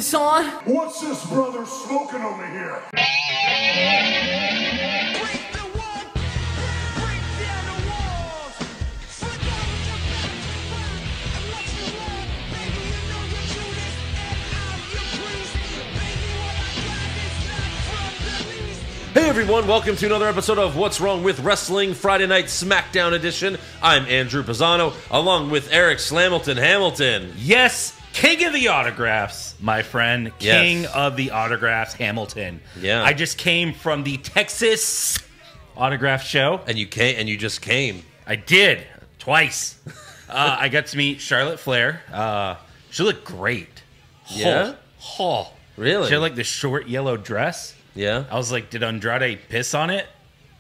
this on? What's this brother smoking over here? Hey everyone, welcome to another episode of What's Wrong with Wrestling, Friday Night SmackDown edition. I'm Andrew Pisano, along with Eric Slamilton Hamilton. Yes, king of the autographs, my friend. King Yes. of the autographs, Hamilton. Yeah. I just came from the Texas autograph show. And you just came. I did, twice. I got to meet Charlotte Flair. She looked great. Yeah? Oh. Really? She had like the short yellow dress. Yeah? I was like, did Andrade piss on it?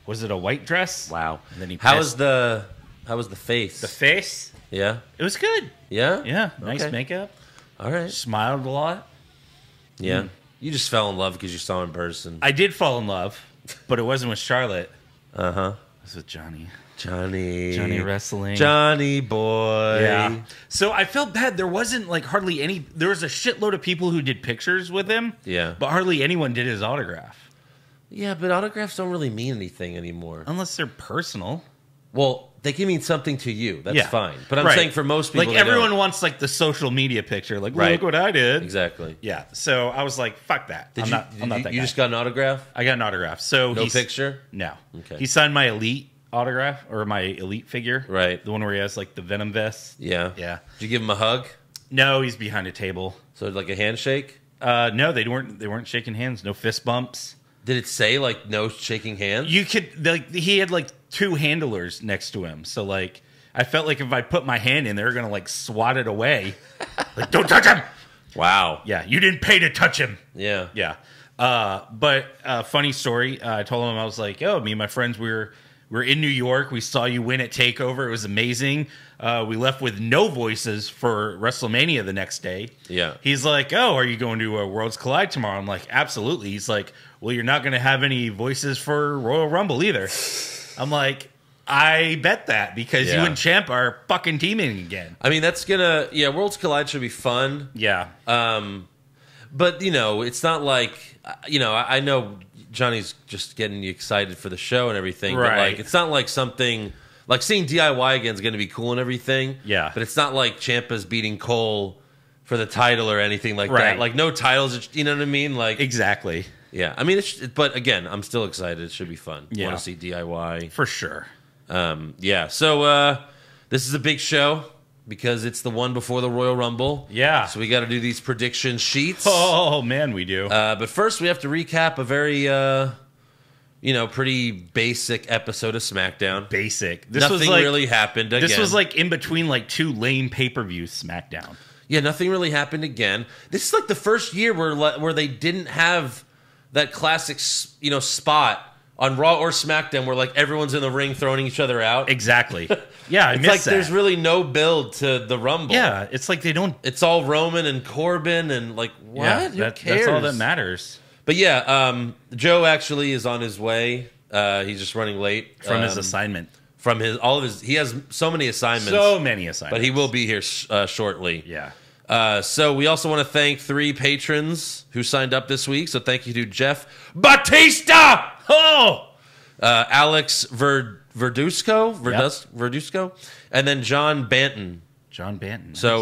Was it a white dress? Wow. And then he How pissed. was the face? The face? Yeah? It was good. Yeah? Yeah, nice Okay. makeup. All right. Smiled a lot. Yeah. You just fell in love because you saw him in person. I did fall in love, but it wasn't with Charlotte. Uh-huh. It was with Johnny. Johnny Wrestling. Johnny boy. Yeah. So I felt bad. There wasn't like hardly any. There was a shitload of people who did pictures with him. Yeah. But hardly anyone did his autograph. Yeah, but autographs don't really mean anything anymore. Unless they're personal. Well, they can mean something to you. That's Yeah. fine. But I'm Right. saying for most people, Like they everyone don't. wants like the social media picture. Like, Right. look what I did. Exactly. Yeah. So I was like, fuck that. Did I'm you? not that You guy. just got an autograph? I got an autograph. So No he's, picture? No. Okay. He signed my elite autograph or my elite figure. Right. The one where he has like the Venom vest. Yeah. Yeah. Did you give him a hug? No, he's behind a table. So like a handshake? No, they weren't shaking hands. No fist bumps. Did it say like no shaking hands? You could like he had like two handlers next to him, so like I felt like if I put my hand in, they were gonna like swat it away. Like, don't touch him. Wow. Yeah, you didn't pay to touch him. Yeah. Yeah. But funny story. I told him I was like, oh, me and my friends we're in New York. We saw you win at Takeover. It was amazing. We left with no voices for WrestleMania the next day. Yeah. He's like, oh, are you going to Worlds Collide tomorrow? I'm like, absolutely. He's like, well, you're not going to have any voices for Royal Rumble either. I'm like, I bet that because you Yeah. and Champ are fucking teaming again. I mean, that's gonna Worlds Collide should be fun. Yeah. But you know, it's not like I know Johnny's just getting you excited for the show and everything. But Right. like, it's not like something like seeing DIY again is going to be cool and everything. Yeah. But it's not like Ciampa's beating Cole for the title or anything like Right. that. Like no titles. You know what I mean? Like Exactly. yeah. I mean, but again, I'm still excited. It should be fun. Yeah. Want to see DIY? For sure. Yeah. So this is a big show because it's the one before the Royal Rumble. Yeah. So we got to do these prediction sheets. Oh, man, we do. But first, we have to recap a very, pretty basic episode of SmackDown. Basic. This Nothing was like, really happened again. This was like in between like two lame pay-per-views SmackDown. Yeah, nothing really happened again. This is like the first year where they didn't have that classic, spot on Raw or SmackDown where like everyone's in the ring throwing each other out. Exactly. Yeah, I It's missed like that. there's really no build to the Rumble. Yeah, it's like they don't. It's all Roman and Corbin and like what? Yeah, Who that's cares? all that matters. But yeah, Joe actually is on his way. He's just running late From his assignment. From he has so many assignments. So many assignments. But he will be here shortly. Yeah. So we also want to thank 3 patrons who signed up this week. So thank you to Jeff Batista. Oh! Alex Verdusco, and then John Banton. John Banton. Nice. So,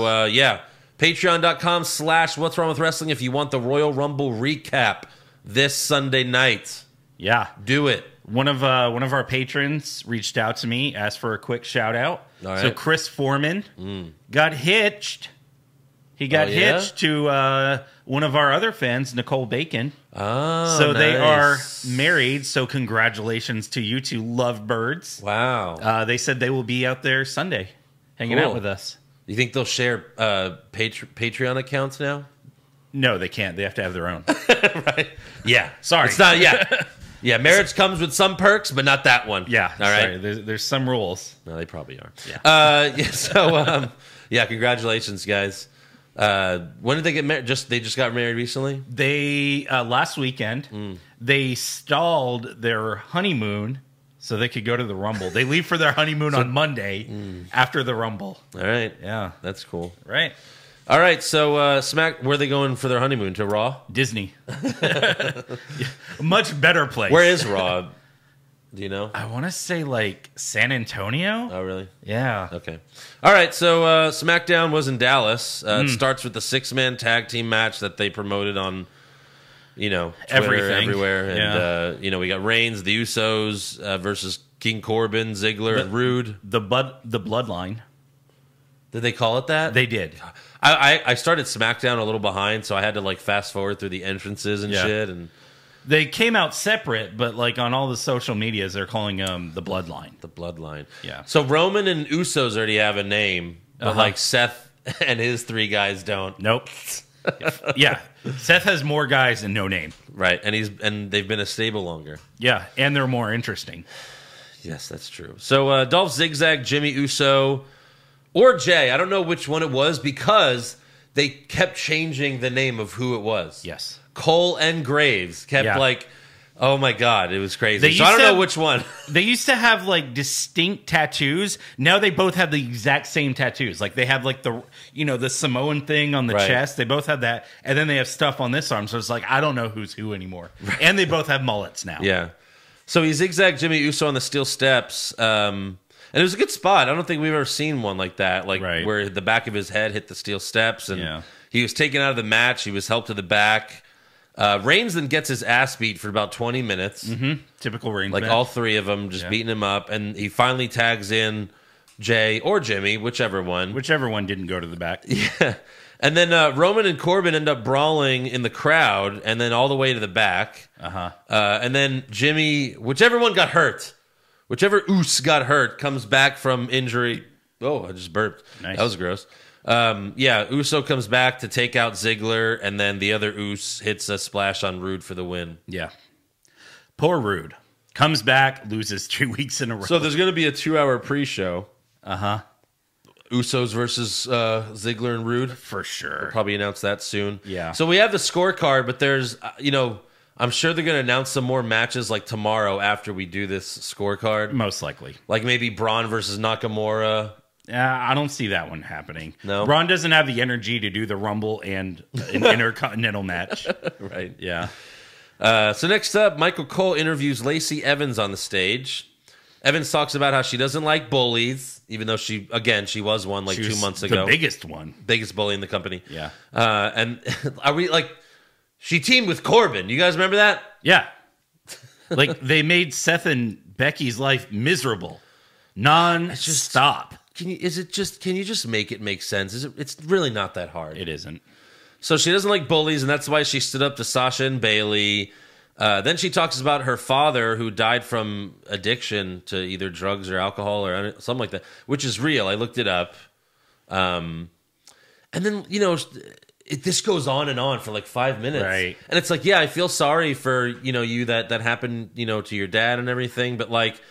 patreon.com/What's Wrong with Wrestling if you want the Royal Rumble recap this Sunday night. Yeah. Do it. One of our patrons reached out to me, asked for a quick shout out. All right. So Chris Foreman got hitched. He got Oh, yeah? hitched to one of our other fans, Nicole Bacon. Oh, So they are nice. married. So congratulations to you two lovebirds. Wow. They said they will be out there Sunday, hanging Cool. out with us. You think they'll share Patreon accounts now? No, they can't. They have to have their own. Right. Yeah, sorry. It's not. Yeah. Yeah. Marriage comes with some perks, but not that one. Yeah, All right. sorry. There's some rules. No, they probably are. Yeah. Yeah. So, yeah. Congratulations, guys. When did they get married? They just got married recently. They last weekend they stalled their honeymoon so they could go to the Rumble. They leave for their honeymoon on Monday after the Rumble. All right. Yeah, That's cool. right. All right, so where are they going for their honeymoon? To Raw? Disney. Much better place. Where is Raw? Do you know? I want to say like San Antonio. Oh, really? Yeah. Okay. All right, so SmackDown was in Dallas. It starts with the 6-man tag team match that they promoted on, Twitter, everything, everywhere. And, yeah. we got Reigns, the Usos versus King Corbin, Ziggler, and Rude. The Bloodline. Did they call it that? They did. I started SmackDown a little behind, so I had to like fast forward through the entrances and shit. And they came out separate, but like on all the social medias, they're calling them the Bloodline. The Bloodline. Yeah. So Roman and Usos already have a name, but like Seth and his 3 guys don't. Nope. Yeah. Seth has more guys and no name. Right, and they've been a stable longer. Yeah, and they're more interesting. Yes, that's true. So Dolph Zigzag, Jimmy Uso, or Jay. I don't know which one it was because they kept changing the name of who it was. Yes. Cole and Graves kept oh my God, it was crazy. So I don't know which one. They used to have like distinct tattoos. Now they both have the exact same tattoos. Like they have like the Samoan thing on the chest. They both have that. And then they have stuff on this arm. So it's like, I don't know who's who anymore. Right. And they both have mullets now. Yeah. So he zigzagged Jimmy Uso on the steel steps. And it was a good spot. I don't think we've ever seen one like that. Like where the back of his head hit the steel steps. And he was taken out of the match. He was helped to the back. Reigns then gets his ass beat for about 20 minutes. Mm-hmm. Typical Reigns. Like all 3 of them just beating him up. And he finally tags in Jay or Jimmy, whichever one. Whichever one didn't go to the back. Yeah. And then Roman and Corbin end up brawling in the crowd and then all the way to the back. And then Jimmy, whichever one got hurt, whichever Oos got hurt, comes back from injury. Oh, I just burped. Nice. That was gross. Uso comes back to take out Ziggler, and then the other Us hits a splash on Rude for the win. Yeah. Poor Rude. Comes back, loses 2 weeks in a row. So there's going to be a 2-hour pre-show. Uh-huh. Usos versus Ziggler and Rude. For sure. We'll probably announce that soon. Yeah. So we have the scorecard, but there's, I'm sure they're going to announce some more matches like tomorrow after we do this scorecard. Most likely. Like maybe Braun versus Nakamura. I don't see that one happening. No? Braun doesn't have the energy to do the Rumble and an Intercontinental match. Right. Yeah. So next up, Michael Cole interviews Lacey Evans on the stage. Evans talks about how she doesn't like bullies, even though she was one like 2 months ago. The biggest one. Biggest bully in the company. Yeah. And are we like, she teamed with Corbin. You guys remember that? Yeah. Like they made Seth and Becky's life miserable. Non-stop. Can you just make it make sense? It's really not that hard. It isn't. So she doesn't like bullies, and that's why she stood up to Sasha and Bailey. Then she talks about her father who died from addiction to either drugs or alcohol or something like that, which is real. I looked it up. And then, this goes on and on for like 5 minutes. Right. And it's like, yeah, I feel sorry for, you that happened, to your dad and everything. But like,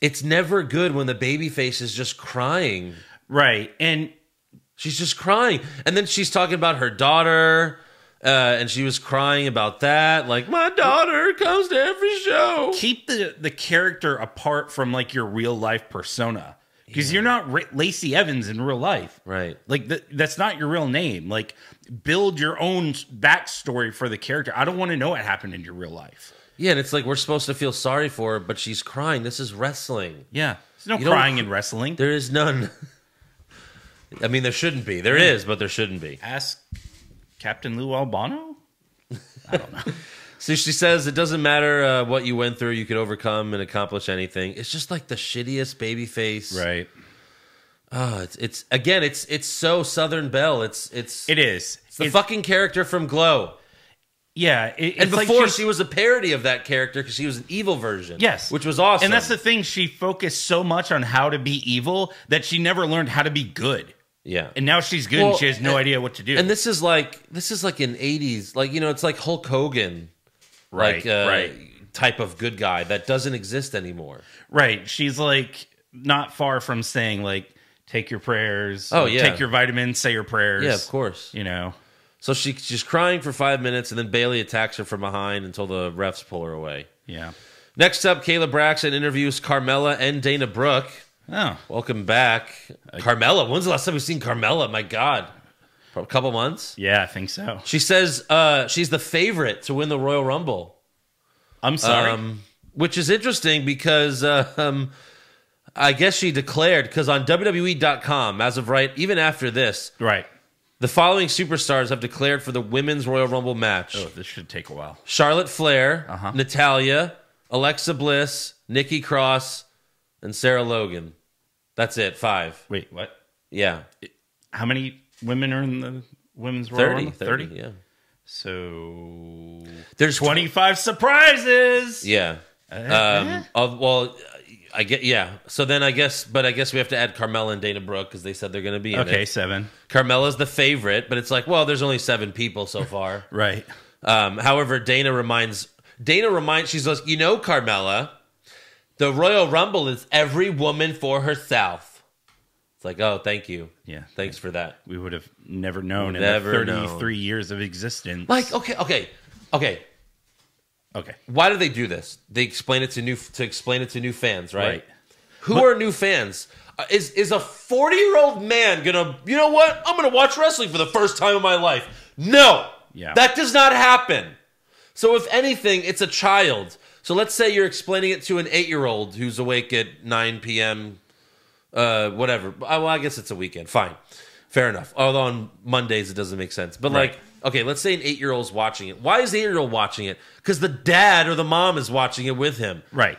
it's never good when the baby face is just crying. Right. And she's just crying. And then she's talking about her daughter. And she was crying about that. Like, my daughter comes to every show. Keep the character apart from like your real life persona. Because you're not Lacey Evans in real life. Right. Like, that's not your real name. Like, build your own backstory for the character. I don't want to know what happened in your real life. Yeah, and it's like we're supposed to feel sorry for her, but she's crying. This is wrestling. Yeah. There's no crying in wrestling. There is none. I mean, there shouldn't be. There is, but there shouldn't be. Ask Captain Lou Albano? I don't know. So she says it doesn't matter what you went through, you could overcome and accomplish anything. It's just like the shittiest baby face. Right. Oh, it's so Southern Belle. It is. It's the fucking character from Glow. Yeah. And before she was a parody of that character because she was an evil version. Yes. Which was awesome. And that's the thing. She focused so much on how to be evil that she never learned how to be good. Yeah. And now she's good and she has no idea what to do. And this is like in 80s. Like, it's like Hulk Hogan. Right, right. Type of good guy that doesn't exist anymore. Right. She's like not far from saying like, take your prayers. Oh, yeah. Take your vitamins, say your prayers. Yeah, of course. So she's crying for 5 minutes, and then Bailey attacks her from behind until the refs pull her away. Yeah. Next up, Kayla Braxton interviews Carmella and Dana Brooke. Oh. Welcome back. Carmella. When's the last time we've seen Carmella? My God. For a couple months. Yeah, I think so. She says she's the favorite to win the Royal Rumble. I'm sorry. Which is interesting because I guess she declared, because on WWE.com, as of right, even after this, Right. the following superstars have declared for the Women's Royal Rumble match. Oh, this should take a while. Charlotte Flair, Uh-huh. Natalya, Alexa Bliss, Nikki Cross, and Sarah Logan. That's it, 5. Wait, what? Yeah. How many women are in the Women's Royal 30. Rumble? 30, yeah. So There's 25 surprises. Yeah. Well, I get, yeah. So then I guess we have to add Carmella and Dana Brooke because they said they're going to be in Okay, it. 7. Carmella's the favorite, but it's like, well, there's only 7 people so far. Right. However, Dana reminds, she's like, Carmella, the Royal Rumble is every woman for herself. It's like, oh, thank you. Yeah. Thanks for that. We would have never known Never in the 33 known. years of existence. Like, okay. Okay. Why do they do this? They explain it to new fans, right? Right. Who are new fans? Is a 40-year-old man gonna? You know what? I'm gonna watch wrestling for the first time in my life. No, Yeah. that does not happen. So if anything, it's a child. So let's say you're explaining it to an 8-year-old who's awake at 9 p.m. Whatever. Well, I guess it's a weekend. Fine, fair enough. Although on Mondays it doesn't make sense. But Right. like, okay, let's say an 8-year-old's watching it. Why is the 8-year-old watching it? Because the dad or the mom is watching it with him. Right.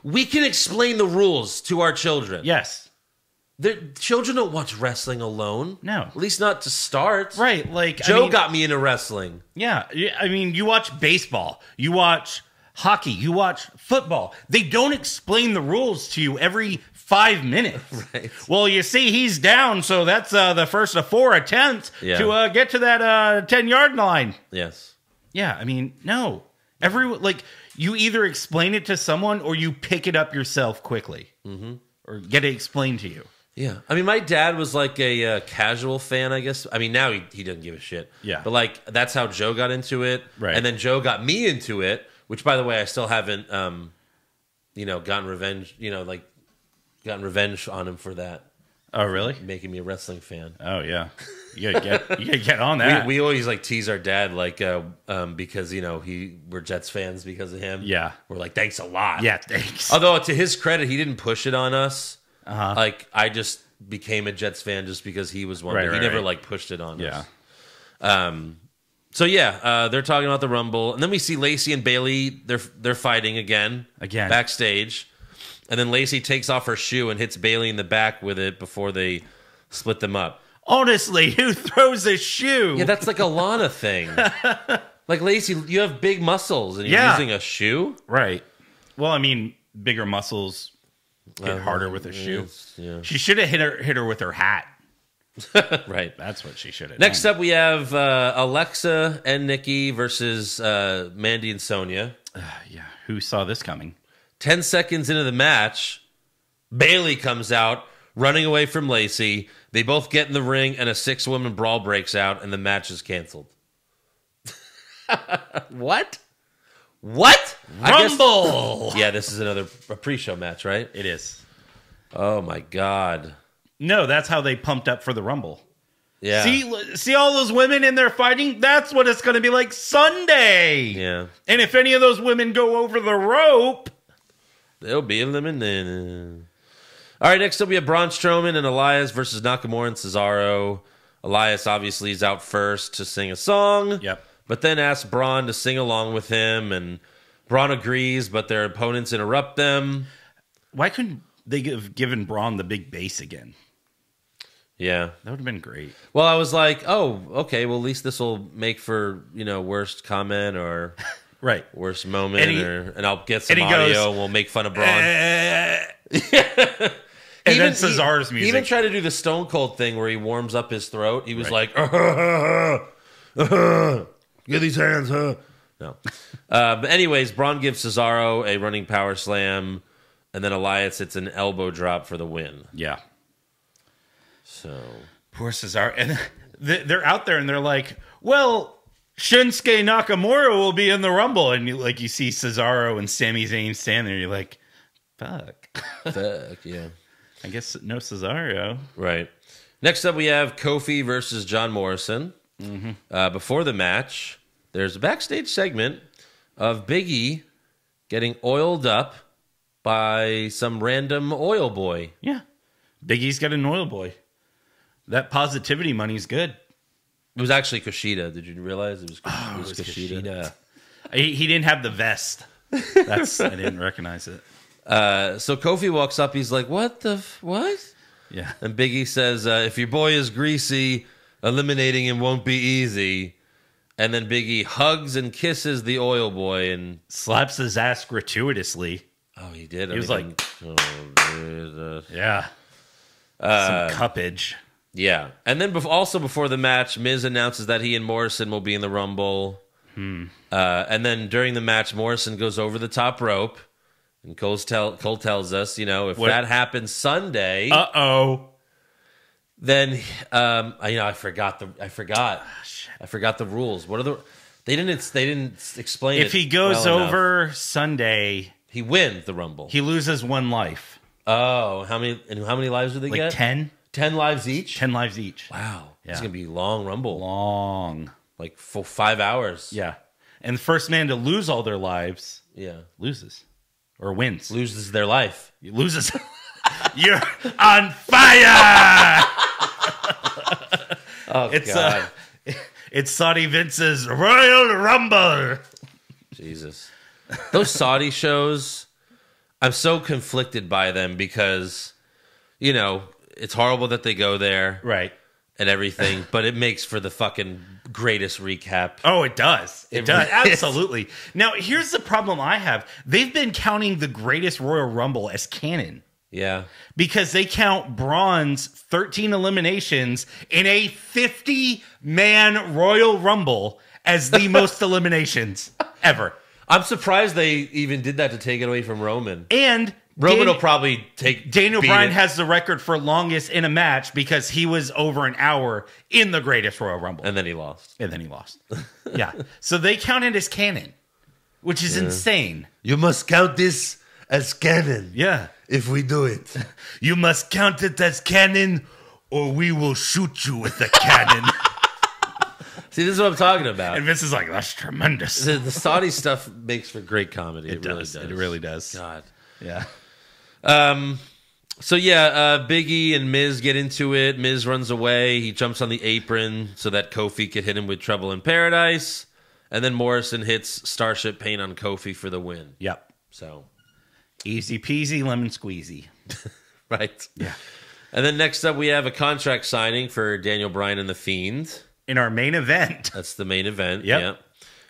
We can explain the rules to our children. Yes. Their children don't watch wrestling alone. No. At least not to start. Right. Like Joe got me into wrestling. Yeah. I mean, you watch baseball, you watch hockey, you watch football. They don't explain the rules to you every 5 minutes. Right. Well, you see, he's down, so that's the first of 4 attempts to get to that 10-yard line. Yes. Yeah, I mean, no. You either explain it to someone or you pick it up yourself quickly, or get it explained to you. Yeah. I mean, my dad was like a casual fan, I guess. I mean, now he doesn't give a shit. Yeah. But like, that's how Joe got into it. Right. And then Joe got me into it, which, by the way, I still haven't, gotten revenge on him for that. Oh, really? Making me a wrestling fan. Oh, yeah. You gotta get on that. We always like tease our dad because we're Jets fans because of him. Yeah. We're like, thanks a lot. Yeah, thanks. Although to his credit, he didn't push it on us. Uh-huh. Like I just became a Jets fan just because he was one. Right, there. He right, never right. like pushed it on Yeah. us. So yeah, they're talking about the Rumble, and then we see Lacey and Bailey. They're fighting again backstage, and then Lacey takes off her shoe and hits Bailey in the back with it before they split them up. Honestly, who throws a shoe? Yeah, that's like a Lana thing. Like, Lacey, you have big muscles and you're using a shoe? Right. Well, I mean, bigger muscles hit harder with a shoe. Yeah. She should have hit her with her hat. Right. That's what she should have Next done. up, we have Alexa and Nikki versus Mandy and Sonya. Yeah, who saw this coming? 10 seconds into the match, Bailey comes out, running away from Lacey. They both get in the ring, and a 6-woman brawl breaks out, and the match is canceled. What? Rumble! Yeah, this is a pre-show match, right? It is. Oh, my God. No, that's how they pumped up for the Rumble. Yeah. See all those women in there fighting? That's what it's going to be like Sunday. Yeah. And if any of those women go over the rope... They'll be eliminated. All right, next up we have Braun Strowman and Elias versus Nakamura and Cesaro. Elias obviously is out first to sing a song. Yep. But then asks Braun to sing along with him, and Braun agrees, but their opponents interrupt them. Why couldn't they have given Braun the big bass again? Yeah. That would have been great. Well, I was like, oh, okay, well, at least this will make for, worst comment or Right. worst moment, and I'll get some and he audio, goes, and we'll make fun of Braun. And then Cesaro's music. He even tried to do the Stone Cold thing where he warms up his throat. He was like, get these hands, huh? No. But anyways, Braun gives Cesaro a running power slam, and then Elias hits an elbow drop for the win. Yeah. So Poor Cesaro. And they're out there and they're like, well, Shinsuke Nakamura will be in the Rumble. And you see Cesaro and Sami Zayn standing there. You're like, fuck. fuck, yeah. I guess no Cesaro. Right. Next up, we have Kofi versus John Morrison. Before the match, there's a backstage segment of Big E getting oiled up by some random oil boy. Yeah. Big E's got an oil boy. That positivity money's good. It was actually Kushida. Did you realize it was, Kushida? He didn't have the vest. I didn't recognize it. So Kofi walks up. He's like, what? Yeah. And Big E says, if your boy is greasy, eliminating him won't be easy. And then Big E hugs and kisses the oil boy and slaps his ass gratuitously. Oh, he did? He was like, oh, Jesus. Yeah. Some cuppage. Yeah. And then also before the match, Miz announces that he and Morrison will be in the Rumble. And then during the match, Morrison goes over the top rope. And Cole tells us, if that happens Sunday, then I forgot the rules. What are the? They didn't explain. If he goes over Sunday, he wins the Rumble. He loses 1 life. Oh, how many lives do they get? 10. 10 lives each. 10 lives each. Wow, yeah. It's gonna be a long Rumble. Long, like 5 hours. Yeah, and the first man to lose all their lives, loses. Or wins. Loses their life. Loses. You're on fire! God. It's Saudi Vince's Royal Rumble. Jesus. Those Saudi shows, I'm so conflicted by them because, it's horrible that they go there. Right. And everything, but it makes for the fucking greatest recap. Oh, it does. It does. Absolutely. Now, here's the problem I have. They've been counting the greatest Royal Rumble as canon. Yeah. Because they count Braun's 13 eliminations in a 50-man Royal Rumble as the most eliminations ever. I'm surprised they even did that to take it away from Roman. And Roman will probably take Daniel Bryan has the record for longest in a match because he was over an hour in the greatest Royal Rumble. And then he lost. Yeah. So they count it as canon, which is insane. You must count this as canon. Yeah. If we do it. You must count it as canon or we will shoot you with the cannon. See, this is what I'm talking about. And Vince is like, that's tremendous. The Saudi stuff makes for great comedy. It really does. It really does. God. Yeah. Big E and Miz get into it. Miz runs away. He jumps on the apron so that Kofi could hit him with Trouble in Paradise. And then Morrison hits Starship Pain on Kofi for the win. Yep. So easy peasy, lemon squeezy. Right. Yeah. And then next up, we have a contract signing for Daniel Bryan and The Fiend. In our main event. That's the main event. Yep.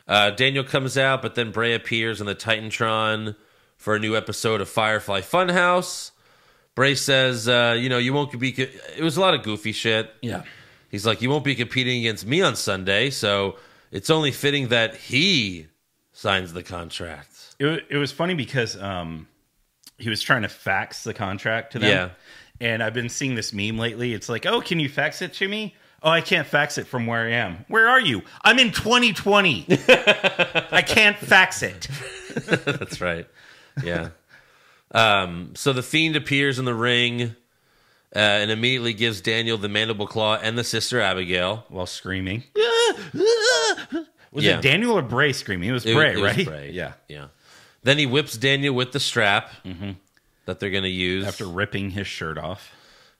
Yeah. Daniel comes out, but then Bray appears on the Titantron for a new episode of Firefly Funhouse. Bray says, you won't be... It was a lot of goofy shit. Yeah. He's like, you won't be competing against me on Sunday, so it's only fitting that he signs the contract. It was funny because he was trying to fax the contract to them. Yeah. And I've been seeing this meme lately. It's like, oh, can you fax it to me? Oh, I can't fax it from where I am. Where are you? I'm in 2020. I can't fax it. That's right. Yeah. So the Fiend appears in the ring and immediately gives Daniel the mandible claw and the Sister Abigail while screaming. Was it Daniel or Bray screaming? It was Bray, right? Was Bray. Yeah. Yeah. Then he whips Daniel with the strap that they're going to use. After ripping his shirt off.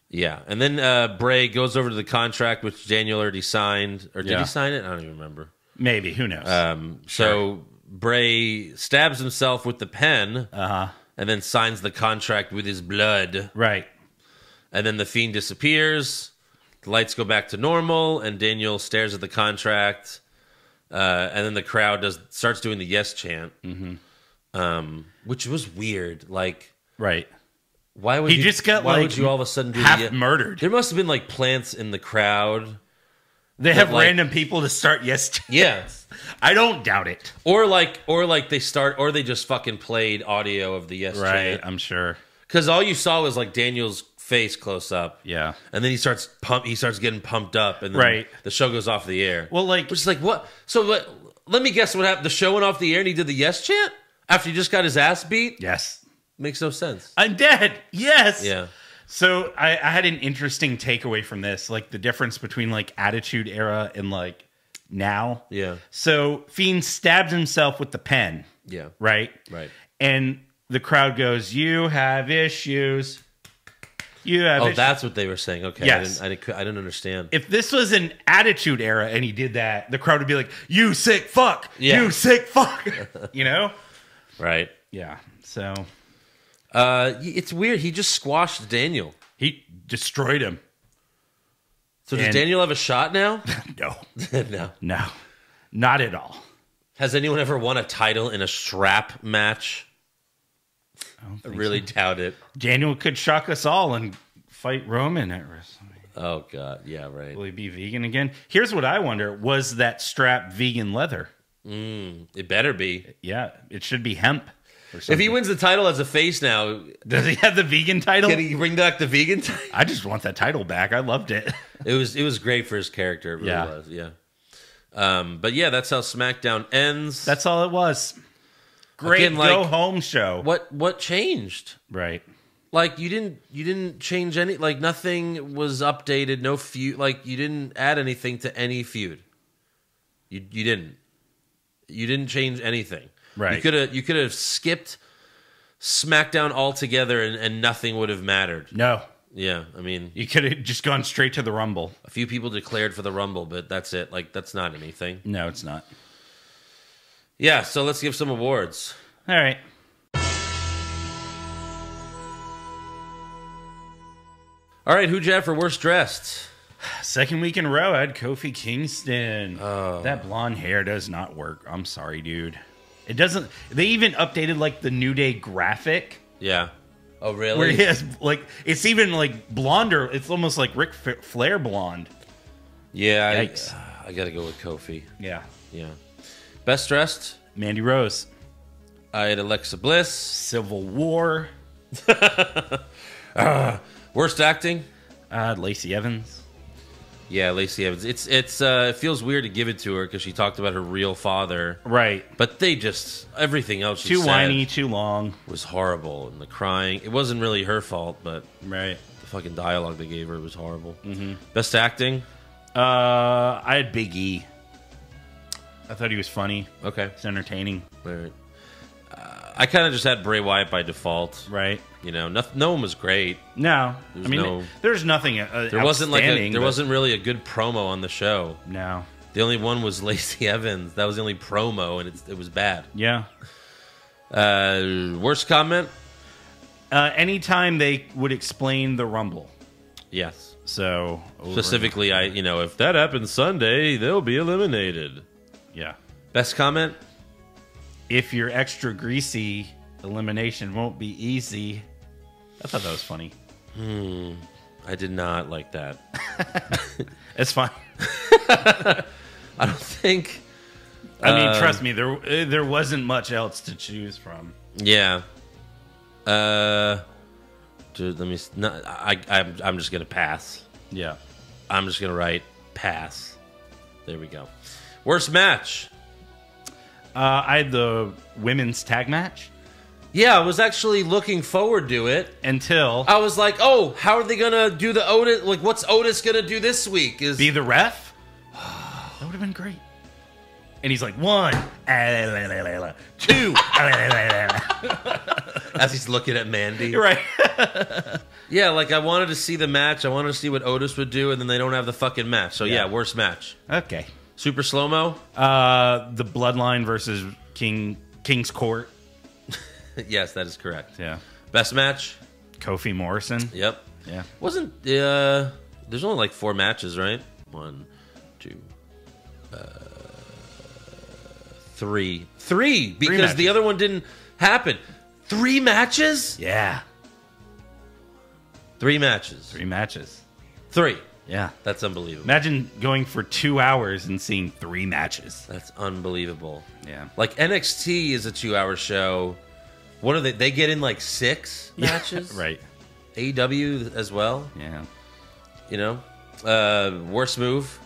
Yeah. And then Bray goes over to the contract, which Daniel already signed. Or did he sign it? I don't even remember. Maybe. Who knows? So Bray stabs himself with the pen and then signs the contract with his blood. Right. And then the Fiend disappears. The lights go back to normal, and Daniel stares at the contract. And then the crowd starts doing the yes chant, which was weird. Like, right. Why would he just got would you all of a sudden do half murdered? There must have been like plants in the crowd. They have random people to start yes. Yeah. I don't doubt it. Or they just fucking played audio of the yes chant. I'm sure. Because all you saw was like Daniel's face close up. Yeah. And then he starts getting pumped up, and then the show goes off the air. Well, like, which is like, what? So let me guess what happened. The show went off the air and he did the yes chant after he just got his ass beat? Yes. Makes no sense. I'm dead. Yes. Yeah. So I had an interesting takeaway from this, like the difference between like Attitude Era and like now. Yeah. So Fiend stabs himself with the pen. Yeah. Right? Right. And the crowd goes, "You have issues. You have issues." That's what they were saying. Okay. Yes. I didn't understand. If this was an Attitude Era and he did that, the crowd would be like, "You sick fuck. Yeah. You sick fuck." You know? Right. Yeah. So it's weird. He just squashed Daniel. he destroyed him. So does And- Daniel have a shot now? No. No. No. Not at all. Has anyone ever won a title in a strap match? I really doubt it. Daniel could shock us all and fight Roman at WrestleMania. Oh, God. Yeah, right. Will he be vegan again? Here's what I wonder. Was that strap vegan leather? It better be. Yeah, it should be hemp or something. If he wins the title as a face now, Does he have the vegan title? can he bring back the vegan title? I just want that title back. I loved it. It was great for his character. It really Yeah. was. Yeah. But yeah, that's how SmackDown ends. That's all it was. Great Again, like, go-home show. what changed? Right. Like you didn't change any, like nothing was updated, no feud, like you didn't add anything to any feud. You didn't change anything. Right. You could have skipped SmackDown altogether and nothing would have mattered. No. Yeah, I mean, You could have just gone straight to the Rumble. a few people declared for the Rumble, but that's it. Like that's not anything. No, it's not. Yeah, so let's give some awards. All right. All right, who'd you have for worst dressed? Second week in a row, I had Kofi Kingston. Oh. That blonde hair does not work. I'm sorry, dude. It doesn't. They even updated like the New Day graphic Yeah. Oh, really? where he has like it's even like blonder. It's almost like Ric Flair blonde. Yeah, Yikes. I got to go with Kofi. Yeah. Yeah. Best dressed? Mandy Rose. I had Alexa Bliss. Civil War. Worst acting? Lacey Evans. Yeah, Lacey Evans. It feels weird to give it to her because she talked about her real father, Right. but they just everything else she Too said whiny, too long. was horrible, and the crying. It wasn't really her fault, but Right. the fucking dialogue they gave her was horrible. Mm-hmm. Best acting? I had Big E. I thought he was funny. Okay, It's entertaining. all right. I kind of just had Bray Wyatt by default. Right. You know, no one was great. No. There's I mean, no- there's nothing There wasn't outstanding, but- wasn't really a good promo on the show. No. The only one was Lacey Evans. That was the only promo, and it was bad. Yeah. Worst comment? Anytime they would explain the Rumble. Yes. So Specifically, if that happens Sunday, they'll be eliminated. Yeah. Best comment? If you're extra greasy, elimination won't be easy. I thought that was funny. I did not like that. It's fine. I don't think. I mean, trust me, there wasn't much else to choose from. Yeah. Dude, let me. No, I'm just gonna pass. Yeah. I'm just gonna write pass. There we go. Worst match? I had the women's tag match Yeah, I was actually looking forward to it. until I was like, oh, how are they gonna do the Otis? Like, what's Otis gonna do this week? be the ref. That would have been great. And he's like, 1, 2. As he's looking at Mandy. Right. Yeah, like I wanted to see the match. I wanted to see what Otis would do, and then they don't have the fucking match. So yeah, worst match. Okay. Super slow mo. The Bloodline versus King's Court. Yes, that is correct. Yeah. Best match. Kofi Morrison. Yep. Yeah. Wasn't there's only like 4 matches, right? 1, 2, 3. 3 because matches. the other one didn't happen. 3 matches? Yeah. 3 matches. 3 matches. 3. Yeah. That's unbelievable. Imagine going for 2 hours and seeing 3 matches. That's unbelievable. Yeah. Like NXT is a 2-hour show. What are they? They get in like 6 matches, Right. AEW as well. Yeah. You know, worst move.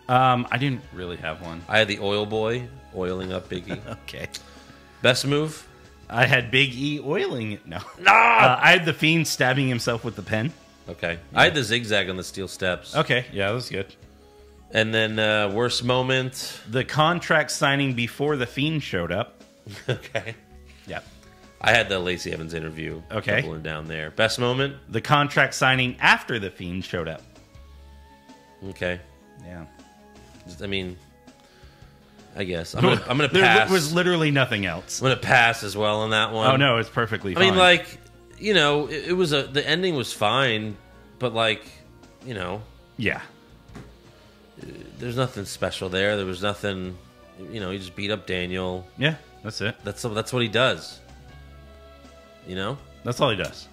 I didn't really have one. I had the Oil Boy oiling up Biggie. Okay. Best move. I had Big E oiling it. No. Ah! I had The Fiend stabbing himself with the pen. Okay. I had the zigzag on the steel steps. Okay. Yeah, that was good. And then worst moment. The contract signing before The Fiend showed up. Okay. Yep. I had the Lacey Evans interview. Okay. Doubling down there. Best moment. The contract signing after The Fiend showed up. Okay. Yeah. I mean, I guess I'm gonna There pass. was literally nothing else. I'm gonna pass as well on that one. Oh no, it's perfectly I fine. mean, like, you know, it was the ending was fine, but like, you know, yeah. there's nothing special there. There was nothing, you know. He just beat up Daniel. Yeah, that's it. That's what he does. You know. That's all he does.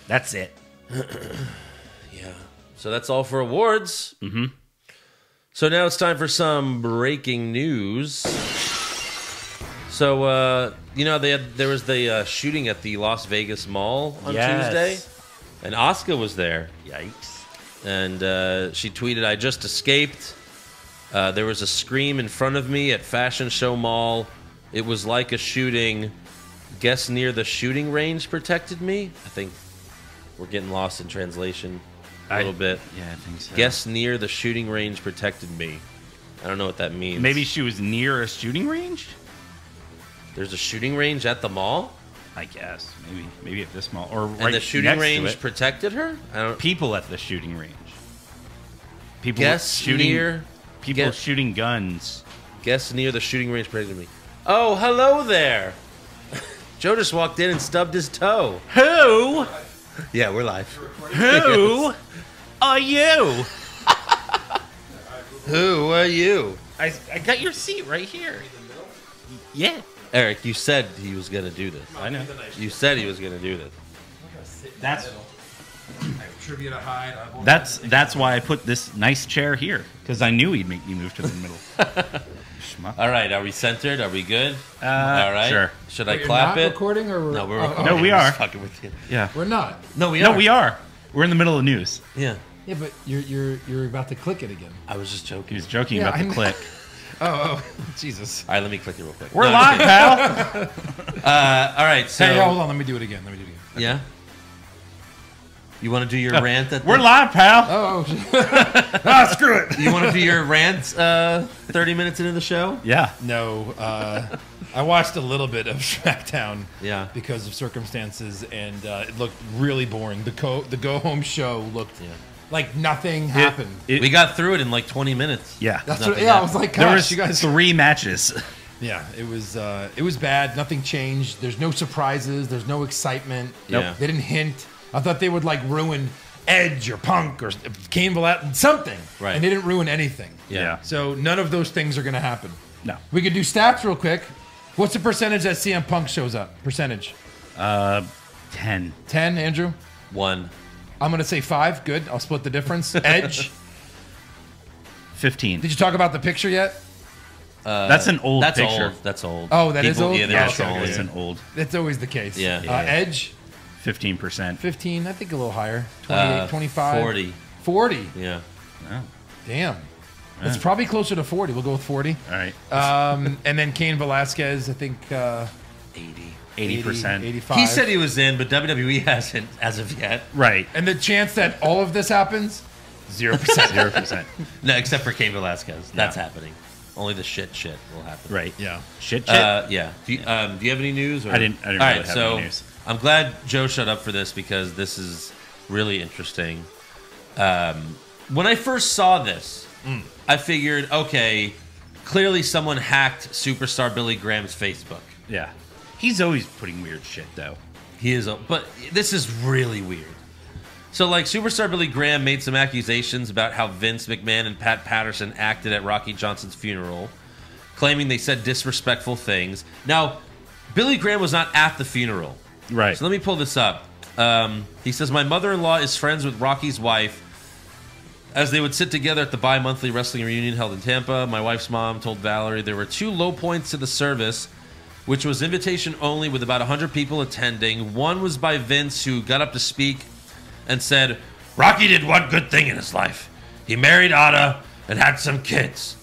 That's it. Yeah. So that's all for awards. Mm-hmm. So now it's time for some breaking news. So you know, there was the shooting at the Las Vegas Mall on Tuesday, and Asuka was there. Yikes! And she tweeted, "I just escaped. There was a scream in front of me at Fashion Show Mall. It was like a shooting. Guess near the shooting range protected me." I think we're getting lost in translation a little bit. Yeah, I think so. Guess near the shooting range protected me. I don't know what that means. Maybe she was near a shooting range? There's a shooting range at the mall? I guess. Maybe at this mall. Or right And the shooting next to range it. protected her? I don't. People at the shooting range. People Guess shooting near. people guess- shooting guns. Guess near the shooting range protected me. Oh, hello there. Joe just walked in and stubbed his toe. Who? Yeah, we're live. Who are you? Who are you? I got your seat right here. Yeah. Eric, you said he was going to do this. I know. You said he was going to do this. That's I have trivia to hide. that's why I put this nice chair here, because I knew he'd make me move to the middle. Schmuck. All right, are we centered? Are we good? All right. Sure. Should I You're clap not it? recording or No, we're oh, recording. No, we I'm are. just fucking with you. Yeah. We're not. No, we No, are. we are. We're in the middle of news. Yeah. Yeah, but you're about to click it again. I was just He joking. was joking Yeah, about I the know. click. Oh, Jesus. All right, let me click it real quick. We're No, live, pal. all right, so Hey, hold on. Let me do it again. yeah. You want to do your rant? We're live, pal. Oh, Screw it. You want to do your rant 30 minutes into the show? Yeah. no. I watched a little bit of SmackDown. Yeah. Because of circumstances, and it looked really boring. The go home show looked like nothing happened. We got through it in like 20 minutes. Yeah. That's nothing what. Yeah, I happened. was like, There gosh, was you guys. 3 matches. Yeah, it was bad. Nothing changed. There's no surprises. There's no excitement. Yeah. They didn't hint. I thought they would like ruin Edge or Punk or Kane Velasquez, something. Right. And they didn't ruin anything. Yeah. So none of those things are going to happen. No. We could do stats real quick. What's the percentage that CM Punk shows up? Percentage. 10. 10, Andrew? 1. I'm going to say 5. Good. I'll split the difference. Edge. 15. Did you talk about the picture yet? That's an old That's picture. old. That's old. Oh, that is old? Yeah, they Yeah, were okay, trolling. okay. It's an old. That's always the case. Yeah. Edge, 15%. 15. I think a little higher. 28, 25. 40. 40. Yeah. Damn. It's probably closer to 40. We'll go with 40. All right. And then Kane Velasquez, I think 80. 80%. 85. He said he was in, but WWE hasn't as of yet. Right. And the chance that all of this happens, 0%. 0%. No, except for Cain Velasquez. That's Yeah. happening. Only the shit will happen. Right. Yeah. Shit. Yeah. Do you have any news? Or? I didn't All really right, have so any news. I'm glad Joe shut up for this because this is really interesting. When I first saw this, I figured, okay, clearly someone hacked superstar Billy Graham's Facebook. Yeah. He's always putting weird shit, though. He is, but this is really weird. So, like, superstar Billy Graham made some accusations about how Vince McMahon and Pat Patterson acted at Rocky Johnson's funeral, claiming they said disrespectful things. Now, Billy Graham was not at the funeral. Right. So let me pull this up. He says, my mother-in-law is friends with Rocky's wife. As they would sit together at the bi-monthly wrestling reunion held in Tampa, my wife's mom told Valerie there were 2 low points to the service, which was invitation only with about 100 people attending. One was by Vince, who got up to speak and said, Rocky did one good thing in his life. He married Ada and had some kids.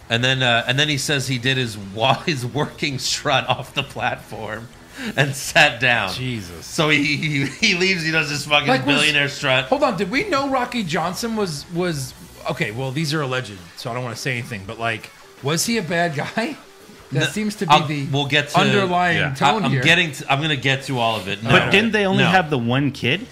And then he says he did his working strut off the platform. and sat down. Jesus. So he leaves. He does this fucking billionaire strut. Hold on. Did we know Rocky Johnson was okay? Well, these are alleged, so I don't want to say anything. But like, was he a bad guy? That seems to be we'll get to, underlying tone here. I'm going to get to all of it. But didn't they only have the one kid?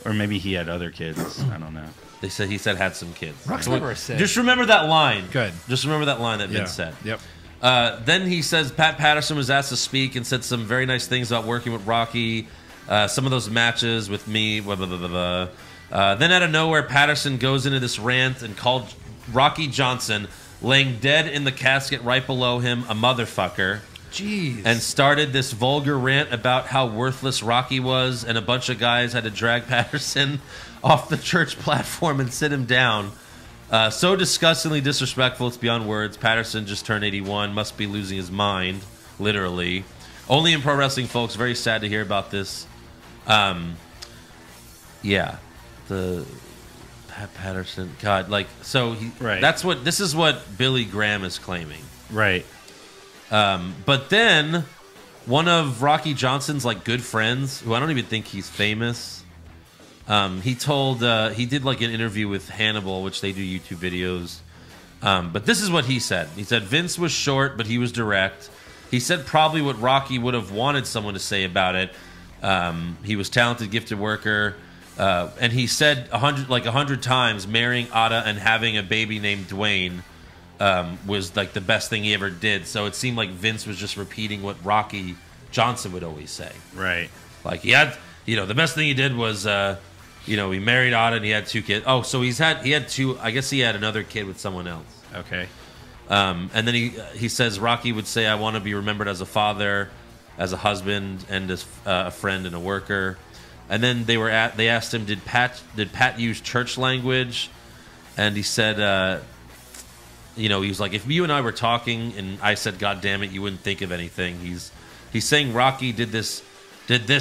Or maybe he had other kids. I don't know. He said had some kids. Rock's never a said. Just remember that line. Good. Just remember that line that Vince said. Yep. Then he says Pat Patterson was asked to speak and said some very nice things about working with Rocky. Some of those matches with me. Blah, blah, blah, blah, blah. Then out of nowhere, Patterson goes into this rant and called Rocky Johnson, laying dead in the casket right below him, a motherfucker. Jeez. And started this vulgar rant about how worthless Rocky was, and a bunch of guys had to drag Patterson off the church platform and sit him down. So disgustingly disrespectful, it's beyond words. Patterson just turned 81, must be losing his mind, literally. Only in pro wrestling, folks. Very sad to hear about this. Yeah. The Pat Patterson, God, like, so he, this is what Billy Graham is claiming. Right. But then one of Rocky Johnson's like good friends, who I don't even think he's famous, he did like an interview with Hannibal, which they do YouTube videos. But this is what he said. He said Vince was short, but he was direct. He said probably what Rocky would have wanted someone to say about it. He was talented, gifted worker. And he said 100 times marrying Ada and having a baby named Dwayne was like the best thing he ever did. So it seemed like Vince was just repeating what Rocky Johnson would always say. Right. Like he had, the best thing he did was, he married Ada and he had 2 kids. Oh, so he had 2. I guess he had another kid with someone else. Okay. And then he says Rocky would say, "I want to be remembered as a father, as a husband, and as a friend and a worker." And then they asked him, did Pat use church language? And he said, he was like, if you and I were talking and I said, "God damn it," you wouldn't think of anything. He's saying Rocky did this,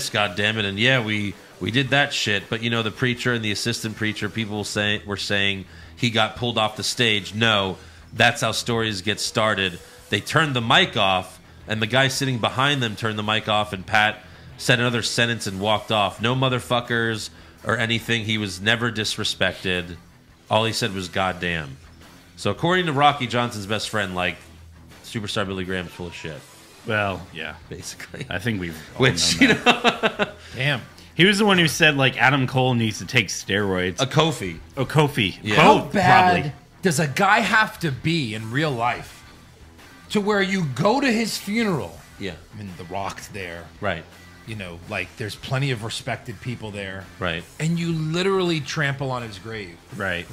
God damn it, and yeah, we did that shit. But the preacher and the assistant preacher, people were saying he got pulled off the stage. No, that's how stories get started. They turned the mic off, and the guy sitting behind them turned the mic off, and Pat said another sentence and walked off. No motherfuckers or anything. He was never disrespected. All he said was goddamn. So according to Rocky Johnson's best friend, like, superstar Billy Graham's full of shit. Well, yeah. Basically. I think we've all known that. Damn. He was the one who said, like, Adam Cole needs to take steroids. Kofi. Oh, Kofi. Yeah. How Cole, bad probably. does a guy have to be in real life to where you go to his funeral? Yeah. I mean, The Rock's there. Right. Like there's plenty of respected people there. Right. And you literally trample on his grave. Right.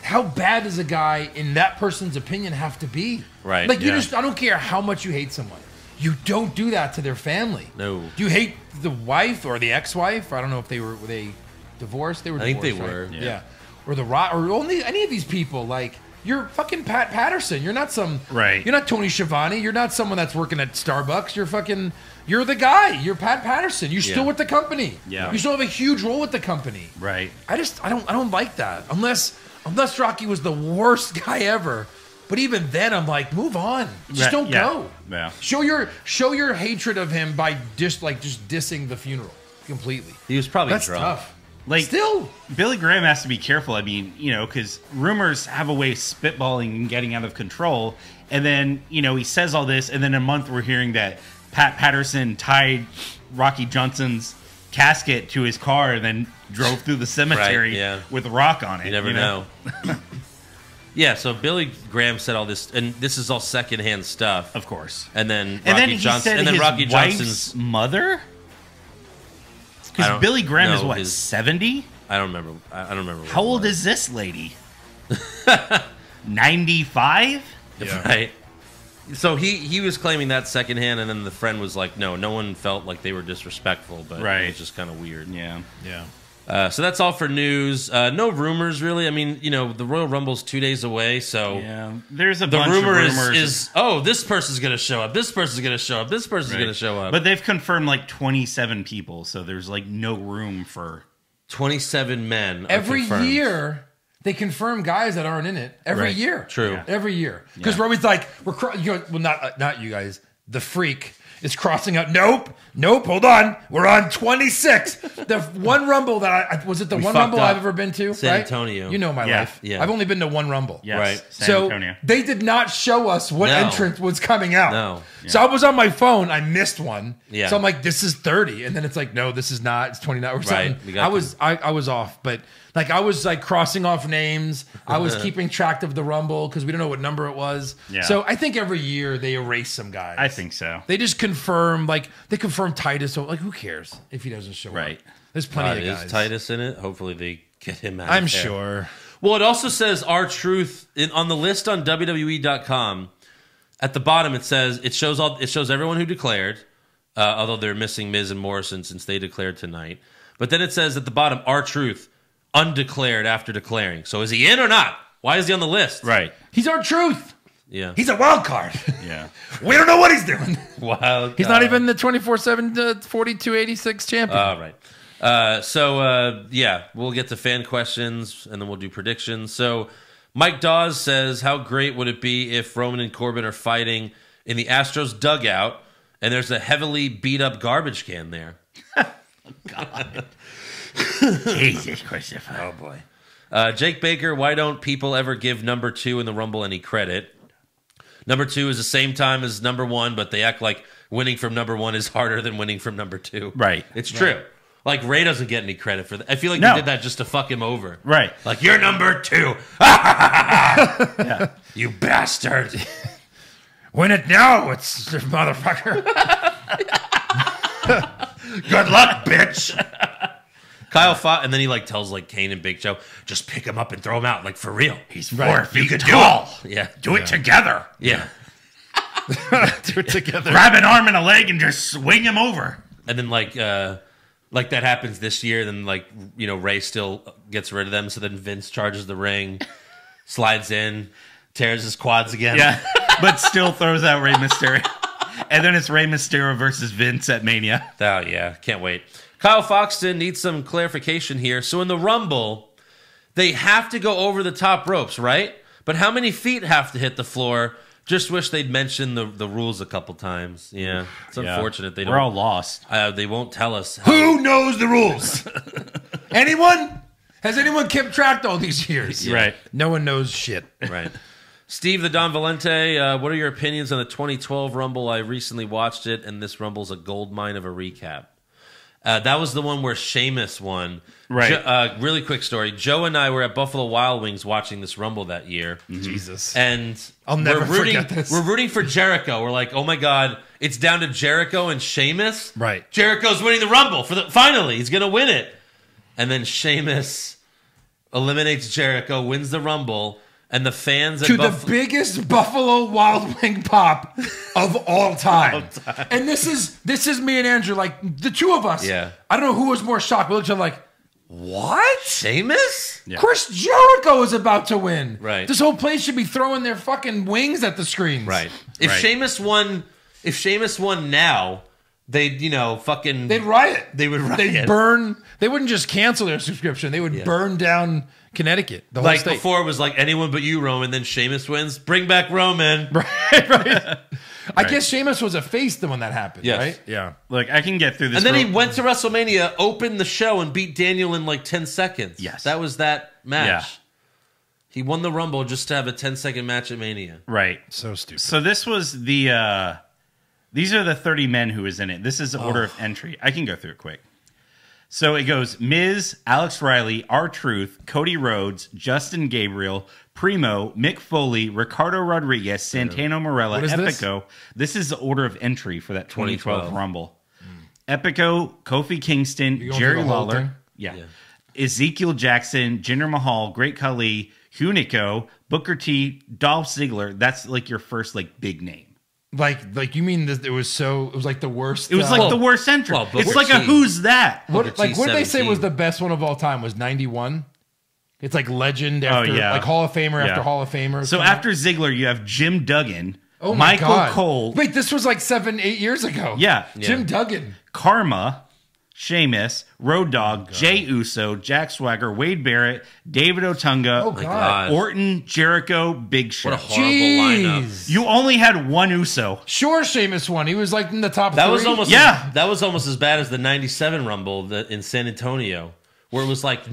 How bad does a guy, in that person's opinion, have to be? Right. Like, I don't care how much you hate someone. You don't do that to their family. No. Do you hate the wife or the ex-wife? I don't know if were they divorced? They were divorced, I think they right? were. Yeah. Or the Rock, or only any of these people, like, you're fucking Pat Patterson. You're not some... Right. You're not Tony Schiavone. You're not someone that's working at Starbucks. You're the guy. You're Pat Patterson. You're still with the company. Yeah. You still have a huge role with the company. Right. I don't like that. Unless Rocky was the worst guy ever. But even then, I'm like, move on. Just don't go. Yeah. Show your hatred of him by just dissing the funeral completely. He was probably That's drunk. tough. Like, Still, Billy Graham has to be careful. I mean, because rumors have a way of spitballing and getting out of control. And then, he says all this, and then in a month we're hearing that Pat Patterson tied Rocky Johnson's casket to his car and then drove through the cemetery with a rock on it. You never know. Yeah, so Billy Graham said all this, and this is all secondhand stuff. Of course. And then Rocky Rocky wife's Johnson's mother? Because Billy Graham is what, 70? I don't remember. I don't remember. How old is this lady? 95? Yeah. Right. So he was claiming that secondhand, and then the friend was like, no one felt like they were disrespectful, but it was just kind of weird. Yeah. So that's all for news. No rumors, really. I mean, the Royal Rumble's 2 days away, so there's a the bunch rumor of rumors. is this person's going to show up, this person's going to show up, this person's going to show up. But they've confirmed like 27 people, so there's like no room for 27 men. Every year they confirm guys that aren't in it. Every year, True. Every year, because we're always like, not you guys, the Freak. is crossing out. Nope. Hold on. We're on 26. The one Rumble that was it the one Rumble I've ever been to? San right? Antonio. You know my life. Yeah. I've only been to one Rumble. Yes, Right. San Antonio. They did not show us what entrance was coming out. No. So I was on my phone. I missed one. Yeah. So I'm like, this is 30. And then it's like, no, this is not. It's 29 or something. I was off. But like I was like crossing off names. I was keeping track of the Rumble because we don't know what number it was. Yeah. So I think every year they erase some guys. I think so. They just confirm, like, they confirm Titus. So, like, who cares if he doesn't show up? There's plenty of guys. Is Titus in it? Hopefully they get him out. I'm sure. Well, it also says R-Truth on the list on WWE.com. At the bottom, it says it shows everyone who declared, although they're missing Miz and Morrison since they declared tonight. But then it says at the bottom, R-Truth undeclared after declaring. So is he in or not? Why is he on the list? Right. He's R-Truth. Yeah. He's a wild card. Yeah. We don't know what he's doing. Wild. He's not even the 24/7 4286 champion. All right. So we'll get to fan questions and then we'll do predictions. So Mike Dawes says, how great would it be if Roman and Corbin are fighting in the Astros dugout and there's a heavily beat up garbage can there? God. Jesus Christopher. Oh, boy. Jake Baker, why don't people ever give number 2 in the Rumble any credit? Number 2 is the same time as number 1, but they act like winning from number 1 is harder than winning from number 2. Right. It's true. Like, Ray doesn't get any credit for that. I feel like No. they did that just to fuck him over. Right. Like, you're number 2. Yeah. You bastard. Win it now, it's motherfucker. Good luck, bitch. Kyle fought, and then he like tells like Kane and Big Show, just pick him up and throw him out, like for real. He's 4 feet You could tall. do it. Yeah. Do it together. Yeah. Do it together. Grab an arm and a leg and just swing him over. And then like that happens this year, then like, you know, Ray still gets rid of them, so then Vince charges the ring, slides in, tears his quads again. Yeah. But still throws out Rey Mysterio. And then it's Rey Mysterio versus Vince at Mania. Oh yeah, can't wait. Kyle Foxton needs some clarification here. So in the Rumble, they have to go over the top ropes, right? But how many feet have to hit the floor? Just wish they'd mentioned the rules a couple times. Yeah, it's unfortunate they don't. We're all lost. They won't tell us. Who knows the rules? Anyone? Has anyone kept track all these years? Yeah. Right. No one knows shit. Right. Steve the Don Valente, what are your opinions on the 2012 Rumble? I recently watched it, and this Rumble's a gold mine of a recap. That was the one where Sheamus won. Right. Really quick story. Joe and I were at Buffalo Wild Wings watching this Rumble that year. Jesus. And I'll never forget this. We're rooting for Jericho. We're like, oh my God, it's down to Jericho and Sheamus. Right. Jericho's winning the Rumble. Finally, he's going to win it. And then Sheamus eliminates Jericho, wins the Rumble. And the fans at the biggest Buffalo Wild Wing pop of all time. And this is me and Andrew, like the two of us. Yeah. I don't know who was more shocked. We looked at each other like, what? Sheamus? Yeah. Chris Jericho is about to win. Right. This whole place should be throwing their fucking wings at the screens. Right. If Sheamus won now, they'd, They'd riot. They would riot. They'd burn. They wouldn't just cancel their subscription. They would burn down Connecticut. The whole like state. before it was like anyone but you, Roman. Then Sheamus wins. Bring back Roman. Right. I guess Sheamus was a face when that happened, Yes. right? Yeah. Look, I can get through this. And then he went to WrestleMania, opened the show, and beat Daniel in like 10 seconds. Yes. That was that match. Yeah. He won the Rumble just to have a 10-second match at Mania. Right. So stupid. So this was the... these are the 30 men who was in it. This is the order of entry. I can go through it quick. So it goes Miz, Alex Riley, R-Truth, Cody Rhodes, Justin Gabriel, Primo, Mick Foley, Ricardo Rodriguez, Santino Marella, What is this? Epico. This is the order of entry for that 2012 2012. Rumble. Epico, Kofi Kingston, You going Jerry through the whole Lawler. thing? Yeah. Ezekiel Jackson, Jinder Mahal, Great Khali, Hunico, Booker T, Dolph Ziggler. That's like your first like big name. Like you mean that it was like the worst? It was like the worst entry. well, it's Booker like a T. who's that? Booker what did they say 17. was the best one of all time? Was 91? It's like legend after like Hall of Famer after Hall of Famer. So after Ziggler, you have Jim Duggan, oh my Michael God. Cole, Wait, this was like 7-8 years ago. yeah, Jim Duggan. Karma, Sheamus, Road Dogg, Jey Uso, Jack Swagger, Wade Barrett, David Otunga, Oh, God. Orton, Jericho, Big Show. What a horrible lineup. You only had one Uso. Sure, Sheamus won. He was like in the top That three. was almost Yeah. that was almost as bad as the '97 Rumble in San Antonio, where it was like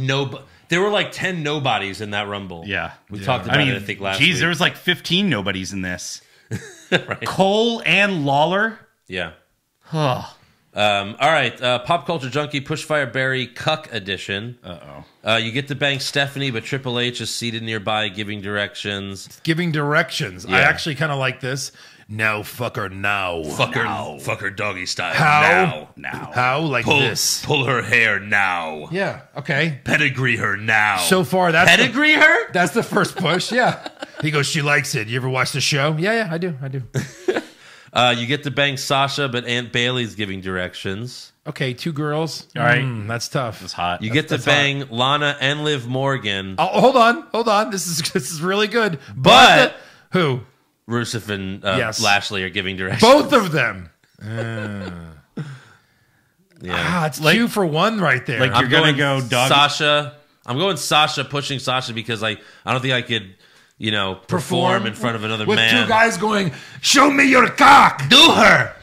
there were like 10 nobodies in that Rumble. Yeah. we talked about it. I think last week. there was like 15 nobodies in this. Right. Cole and Lawler. Yeah. Ugh. All right, Pop Culture Junkie, Pushfire Barry, Cuck Edition. You get to bang Stephanie, but Triple H is seated nearby giving directions. Giving directions. Yeah. I actually kind of like this. Now, fuck her now. Fuck her doggy style. How? Now. How? Like this. Pull her hair now. Yeah. Okay. Pedigree her now. So far, that's Pedigree her? That's the first push. Yeah. He goes, she likes it. You ever watch the show? Yeah, I do. You get to bang Sasha, but Aunt Bailey's giving directions. Okay, 2 girls. All right. That's tough. It's hot. You get to bang Lana and Liv Morgan. Oh, hold on. This is really good. But- who? Rusev and Yes. Lashley are giving directions. Both of them. Yeah. It's 2 for 1 right there. Like, I'm you're gonna going go dog. Sasha. I'm going Sasha, pushing Sasha because I don't think I could, perform in front of another with man. 2 guys going, show me your cock. Do her.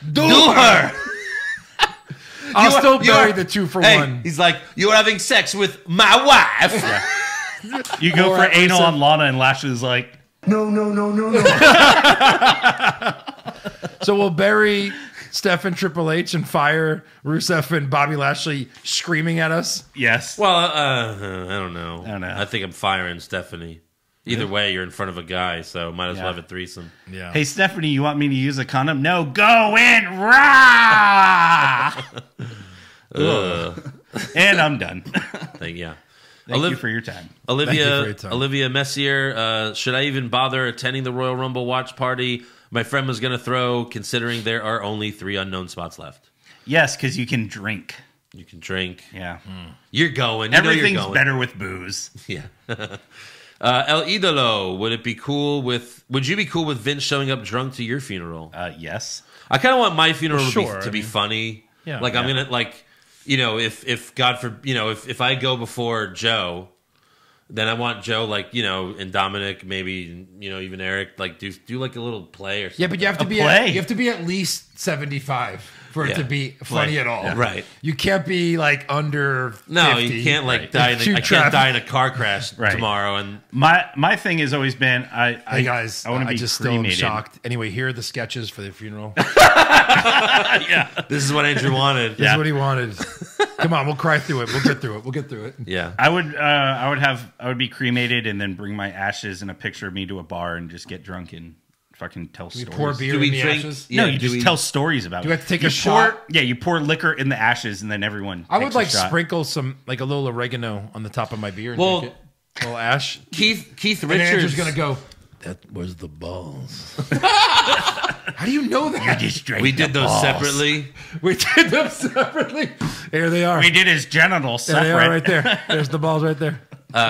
I'll still you bury are- the 2 for Hey, 1. he's like, you're having sex with my wife. You go Or for at anal Rusev. on Lana, and Lashley's like, No. So we'll bury Steph and Triple H and fire Rusev and Bobby Lashley screaming at us. yes. Well, I don't know. I don't know. I think I'm firing Stephanie. Either way, you're in front of a guy, so might as well Yeah. have a threesome. Yeah. Hey, Stephanie, you want me to use a condom? No, go in raw. And I'm done. Yeah. Thank you for your time. Thank you for Olivia your time. Olivia Messier, should I even bother attending the Royal Rumble watch party my friend was going to throw, considering there are only 3 unknown spots left? Yes, because you can drink. You can drink. Yeah. You're going. You know you're Everything's going. better with booze. Yeah. El Idolo, would you be cool with Vince showing up drunk to your funeral? Yes. I kind of want my funeral Sure, to be funny. Yeah. Like I'm going to if God for, if I go before Joe, then I want Joe and Dominic, maybe, even Eric, do like a little play or something. Yeah, but you have to you have to be at least 75 for it to be funny at all. Yeah. Right. You can't be under 50. No, you can't die. Too I can't traffic. die in a car crash Right. tomorrow. And My thing has always been Hey guys, I want to be just still am cremated. shocked. Anyway, here are the sketches for the funeral. this is what Andrew wanted. This is what he wanted. Come on, we'll cry through it. We'll get through it. Yeah. I would be cremated and then bring my ashes and a picture of me to a bar and just get drunk and fucking tell stories. Pour beer Do in we the drink? ashes. No, Yeah, you do just we- tell stories about Do it. we have to take You a shot? Yeah, you pour liquor in the ashes and then everyone I takes would a shot. sprinkle some a little oregano on the top of my beer and Well, drink it. A little ash. Keith And Andrew's Richards. gonna go. That was the balls. How do you know that? Just drank We the did those balls. separately. We did them separately. Here they are. We did his genitals There they separate. are right there. There's the balls right there.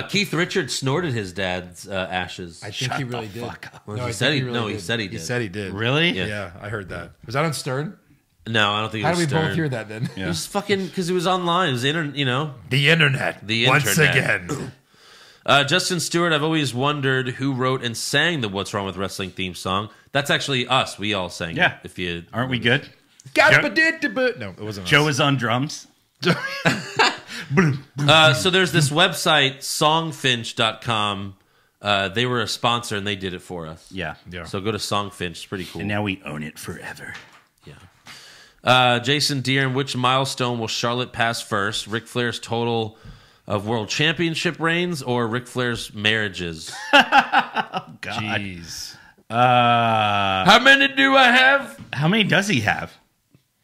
Keith Richards snorted his dad's ashes. I think he really did. Well, No, he I said think he- really no, he did. said he did. He said he did. Really? Yeah. Yeah, I heard that. Was that on Stern? No, I don't think it How was did we Stern. both hear that then? It was fucking because it was online. It was The internet. The Once internet. again. Justin Stewart, I've always wondered who wrote and sang the "What's Wrong with Wrestling" theme song. That's actually us. We all sang Yeah. it. If you Aren't we good? No, it wasn't. Joe is on drums. so there's this website songfinch.com. They were a sponsor and they did it for us. Yeah. Yeah. So go to Songfinch. It's pretty cool. And now we own it forever. Jason Deere, which milestone will Charlotte pass first? Ric Flair's total of world championship reigns or Ric Flair's marriages? God. Jeez. How many do I have? How many does he have?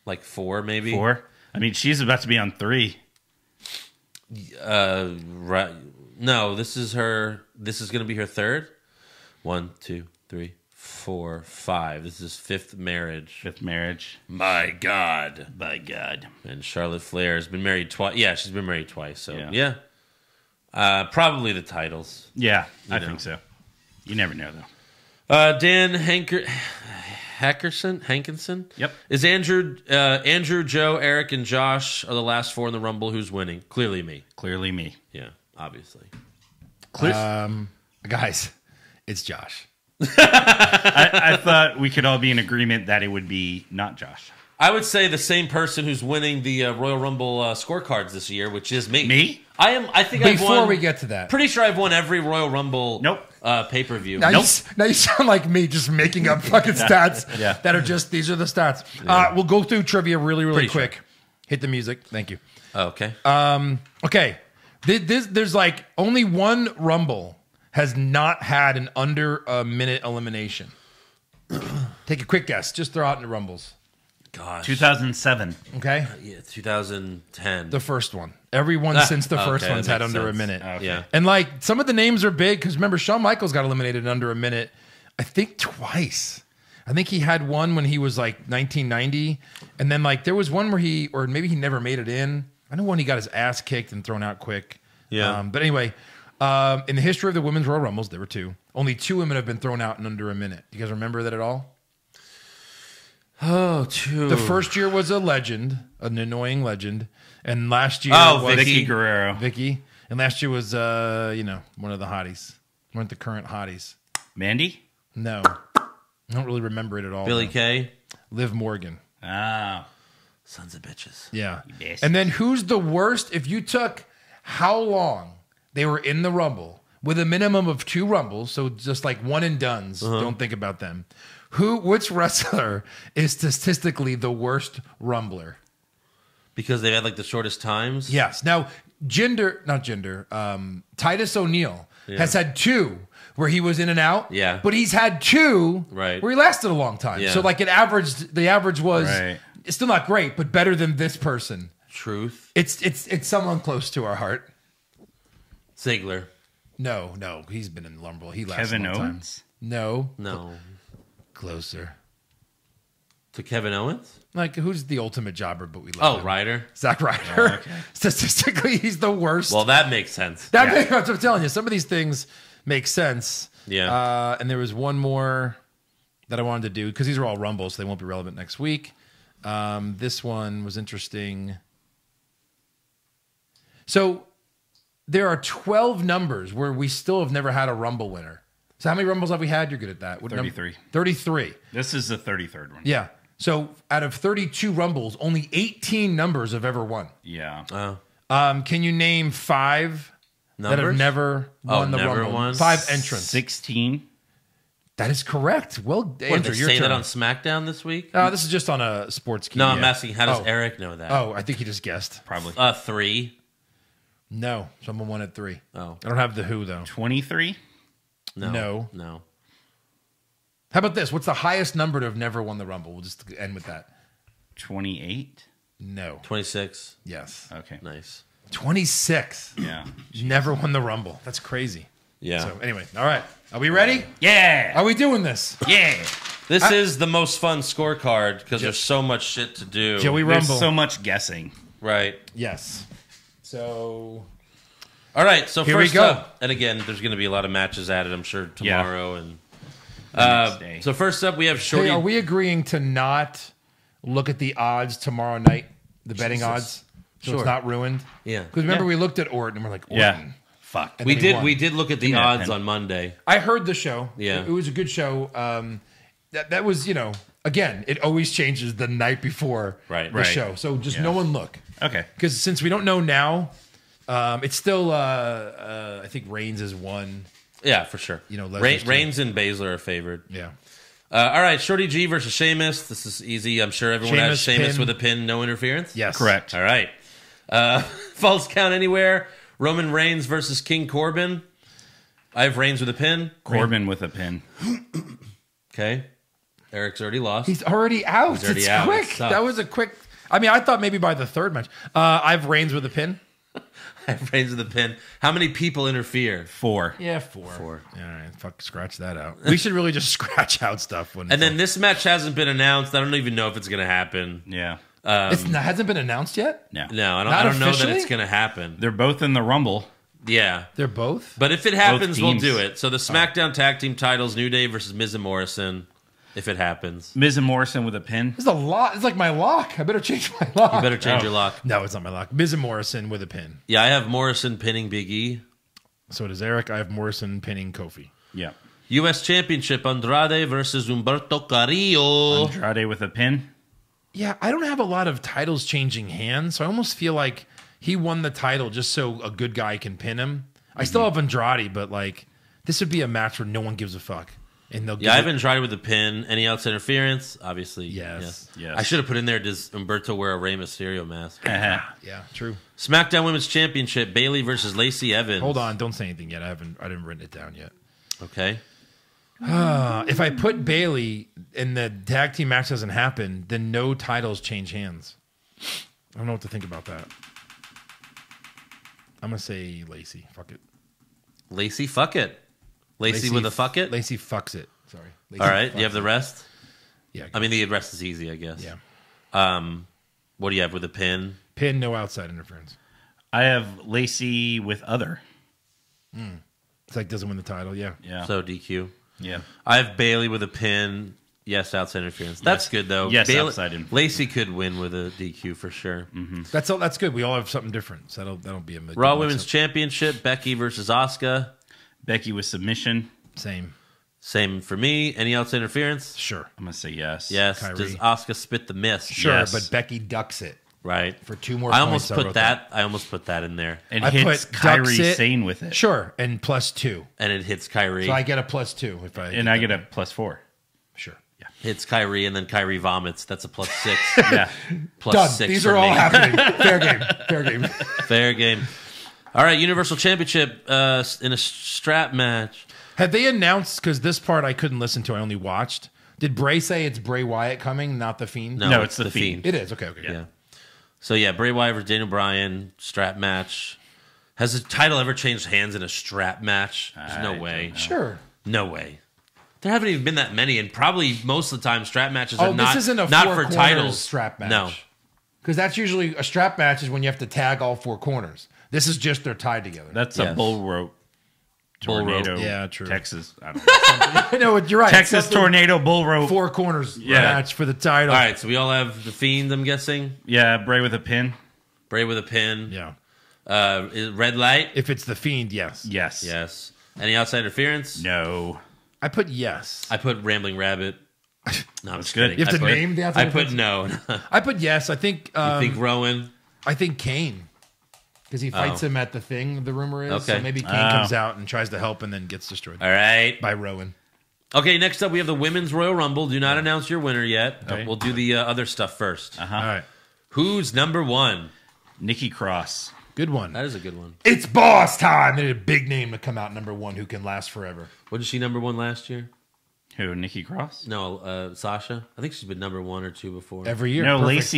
Like 4, maybe. 4? I mean, she's about to be on 3. Right. No, this is her. This is going to be her 3rd. 1, 2, 3, 4, 5. This is 5th marriage. 5th marriage. My God. By God. And Charlotte Flair has been married twice. Yeah, she's been married twice. So, Yeah. probably the titles. Yeah, I know. think so. You never know, though. Dan Hankinson. Yep. Is Andrew, Joe, Eric, and Josh are the last 4 in the Rumble. Who's winning? Clearly me. Clearly me. Yeah, obviously. Guys, it's Josh. I thought we could all be in agreement that it would be not Josh. I would say the same person who's winning the Royal Rumble scorecards this year, which is me. Me? I think I've won. Before we get to that, Pretty sure I've won every Royal Rumble pay-per-view. now, now you sound like me just making up fucking stats Yeah. that are just, these are the stats. We'll go through trivia really Pretty quick. sure. Hit the music. Thank you. Oh, okay. Okay. There's like only one Rumble has not had an under a minute elimination. Take a quick guess. Just throw out in the Rumbles. Gosh. 2007. Okay? Yeah, 2010. The first one. Everyone since the first one's had under a minute. Okay. Yeah. And like some of the names are big because remember, Shawn Michaels got eliminated in under a minute, I think twice. I think he had one when he was like 1990. And then like there was one where or maybe he never made it in. I know one he got his ass kicked and thrown out quick. Yeah. But anyway, in the history of the Women's Royal Rumbles, there were 2. Only 2 women have been thrown out in under a minute. You guys remember that at all? Oh, 2. The first year was a legend, an annoying legend. And last year was Vicky Guerrero. Vicky. And last year was, one of the hotties. One of the current hotties. Mandy? No. I don't really remember it at all. Billy though. Kay. Liv Morgan. Ah. Sons of bitches. Yeah. Yes. And then who's the worst? If you took how long they were in the Rumble with a minimum of 2 Rumbles, so just like one and dones, don't think about them. Which wrestler is statistically the worst Rumbler? Because they've had like the shortest times? Yes. Now, Titus O'Neil has had 2 where he was in and out. Yeah. But he's had 2 Right. where he lasted a long time. Yeah. So like the average was Right. it's still not great, but better than this person. Truth. It's someone close to our heart. Ziggler. No, he's been in the Rumble. He lasted Kevin a long Owens? time. No. Closer. Closer. To Kevin Owens? Like, who's the ultimate jobber, but we love Oh, him? Ryder. Zack Ryder. Statistically, he's the worst. Well, that makes sense. That's what I'm telling you. Some of these things make sense. Yeah. And there was one more that I wanted to do, because these are all Rumbles, so they won't be relevant next week. This one was interesting. So there are 12 numbers where we still have never had a Rumble winner. So how many Rumbles have we had? You're good at that. What 33. 33. This is the 33rd one. Yeah. So out of 32 Rumbles, only 18 numbers have ever won. Yeah. Can you name 5 that have Numbers? never won the never Rumble? won? 5 entrants. 16. That is correct. Well, What, Andrew, they your say turn. that on SmackDown this week? This is just on a sports key. No, I'm yeah. asking, how does Oh. Eric know that? Oh, I think he just guessed. Probably. 3. No, someone won at 3. Oh. I don't have the who, though. 23. No. How about this? What's the highest number to have never won the Rumble? We'll just end with that. 28. No. 26. Yes. Okay. Nice. 26. Yeah. Never won the Rumble. That's crazy. Yeah. So anyway, all right. Are we ready? Yeah. Are we doing this? Yeah. This is the most fun scorecard because there's so much shit to do. Joey There's Rumble. so much guessing. Right. Yes. So All right. So Here we first go. up, and again, there's going to be a lot of matches added, I'm sure, tomorrow. And Next day. so first up, we have Shorty. hey, are we agreeing to not look at the odds tomorrow night? The betting odds? So Sure. it's not ruined? Yeah. Because remember, Yeah. we looked at Orton and we're like, Orton. Yeah. Fuck. And We then he did. won. We did look at the me that odds pen. on Monday. I heard the show. Yeah. It was a good show. That was, again, it always changes the night before Right. the Right. show. So just Yeah. no one look. Okay. Because since we don't know now, it's still, I think Reigns is 1. Yeah, for sure. Lesnar's two. Reigns and Baszler are favored. Yeah. All right, Shorty G versus Sheamus. This is easy. I'm sure everyone has Sheamus Sheamus pin. with a pin, no interference. Yes. Correct. All right. False count anywhere. Roman Reigns versus King Corbin. I have Reigns with a pin. Corbin with a pin. Okay. Eric's already lost. He's already out. He's already it's out. It quick. sucks. That was a quick. I mean, I thought maybe by the 3rd match. I have Reigns with a pin. I have Reigns with a pin. How many people interfere? 4. Yeah, 4. 4. All right, fuck, scratch that out. We should really just scratch out stuff when. And then this match hasn't been announced. I don't even know if it's going to happen. Yeah. hasn't been announced yet. No. No, I Not don't know that officially? it's going to happen. They're both in the Rumble. Yeah. They're both. But if it happens, we'll teams. do it. So the SmackDown Tag Team titles, New Day versus Miz and Morrison. if it happens. Miz and Morrison with a pin. It's a lot. It's like my lock. I better change my lock. You better change your lock. No, it's not my lock. Miz and Morrison with a pin. Yeah, I have Morrison pinning Big E. So does Eric. I have Morrison pinning Kofi. Yeah. U.S. Championship, Andrade versus Humberto Carrillo. Andrade with a pin. Yeah, I don't have a lot of titles changing hands, so I almost feel like he won the title just so a good guy can pin him. I still have Andrade, but like this would be a match where no one gives a fuck. And they'll Yeah, I have Andrade with the pin. Any outside interference? Obviously, Yes. I should have put in there, does Humberto wear a Rey Mysterio mask? Yeah, true. SmackDown Women's Championship, Bayley versus Lacey Evans. Hold on, don't say anything yet. I didn't write it down yet. Okay. If I put Bayley and the tag team match doesn't happen, then no titles change hands. I don't know what to think about that. I'm gonna say Lacey. Fuck it. Lacey, fuck it. Lacey with a fuck it? Lacey fucks it. Sorry. Lacey All right. Do you fucks have the it. rest? Yeah. I mean, the rest is easy, I guess. Yeah. What do you have with a pin? Pin, no outside interference. I have Lacey with other. It's like doesn't win the title. Yeah. Yeah. So DQ. yeah. I have Bailey with a pin. Yes, outside interference. That's good, though. Yes, Bayley, outside interference. Lacey could win with a DQ for sure. That's all. That's good. We all have something different. So that'll be a Raw Women's Championship, Becky versus Asuka. Becky with submission. Same. Same for me. Any outside interference? Sure. I'm going to say yes. Yes. Kyrie. Does Asuka spit the mist? Sure. Yes. But Becky ducks it Right. for 2 more. I almost points, put wrote that. I almost put that in there, And I hits put Kyrie ducks it. Sane with it. Sure, and +2. and it hits Kyrie. So I get a +2 if I. And I get a +4. Sure. Yeah. Hits Kyrie, and then Kyrie vomits. That's a +6. Yeah. +6. Done. These for are all me. happening. Fair game. Fair game. Fair game. All right, Universal Championship in a strap match. Have they announced? Because this part I couldn't listen to. I only watched. Did Bray say it's Bray Wyatt coming, not the Fiend? No, No, it's the Fiend. It is. Okay. Yeah. So yeah, Bray Wyatt versus Daniel Bryan strap match. Has the title ever changed hands in a strap match? There's no I way. don't know. Sure. No way. There haven't even been that many, and probably most of the time strap matches are Oh, not this isn't a not four for corners titles. strap match. No. Because that's usually a strap match is when you have to tag all 4 corners. This is just they're tied together. That's Yes. a bull rope. Bull rope. Tornado. Yeah, true. Texas. I don't know. I know you're right. Texas Something- tornado bull rope. 4 corners Yeah. match for the title. All right, so we all have the Fiend. I'm guessing Yeah, Bray with a pin. Bray with a pin. Yeah. Red light. If it's the Fiend, yes. Yes. Yes. Any outside interference? No. I put yes. I put Rambling Rabbit. No, I'm just good. kidding. You have I to put- name the outside I put interference? no. I put yes. I think. You think Rowan? I think Kane. Because he fights him at the thing. The rumor is. So Okay. maybe Kane comes out and tries to help and then gets destroyed All right. by Rowan. Okay, next up we have the Women's Royal Rumble. Do not announce your winner yet. Okay. We'll do the other stuff first. All right. Who's number 1? Nikki Cross. Good one. That is a good one. It's boss time. They need a big name to come out number 1 who can last forever. Wasn't she number 1 last year? Who? Nikki Cross? No, Sasha. I think she's been number 1 or 2 before. Every year. No, Perfect.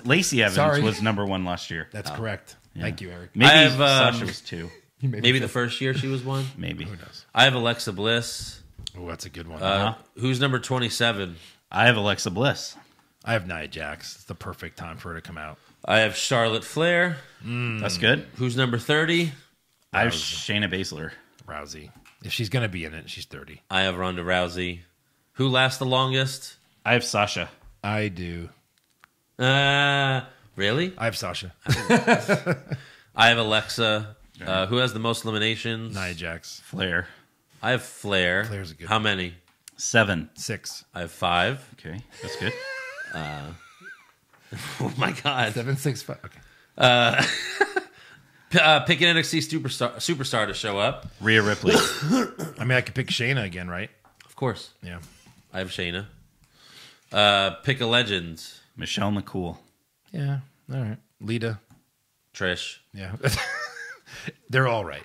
Lacey Evans Sorry. was number 1 last year. That's correct. Thank you, Eric. Maybe I have, Sasha was 2. You made me Maybe feel- the first year she was 1. Maybe. Who knows? I have Alexa Bliss. Oh, that's a good one. Who's number 27? I have Alexa Bliss. I have Nia Jax. It's the perfect time for her to come out. I have Charlotte Flair. That's good. Who's number 30? I have Shayna Baszler. Rousey. If she's going to be in it, she's 30. I have Ronda Rousey. Who lasts the longest? I have Sasha. I do. Really? I have Sasha. I have Alexa. Who has the most eliminations? Nia Jax. Flair. I have Flair. Flair's a good How one. many? 7. 6. I have 5. Okay, that's good. Oh my god. 7, 6, 5. Okay. Pick an NXT superstar to show up. Rhea Ripley. I mean, I could pick Shayna again, right? Of course. Yeah. I have Shayna. Pick a legend. Michelle McCool. Yeah. All right. Lita. Trish. Yeah. They're all right.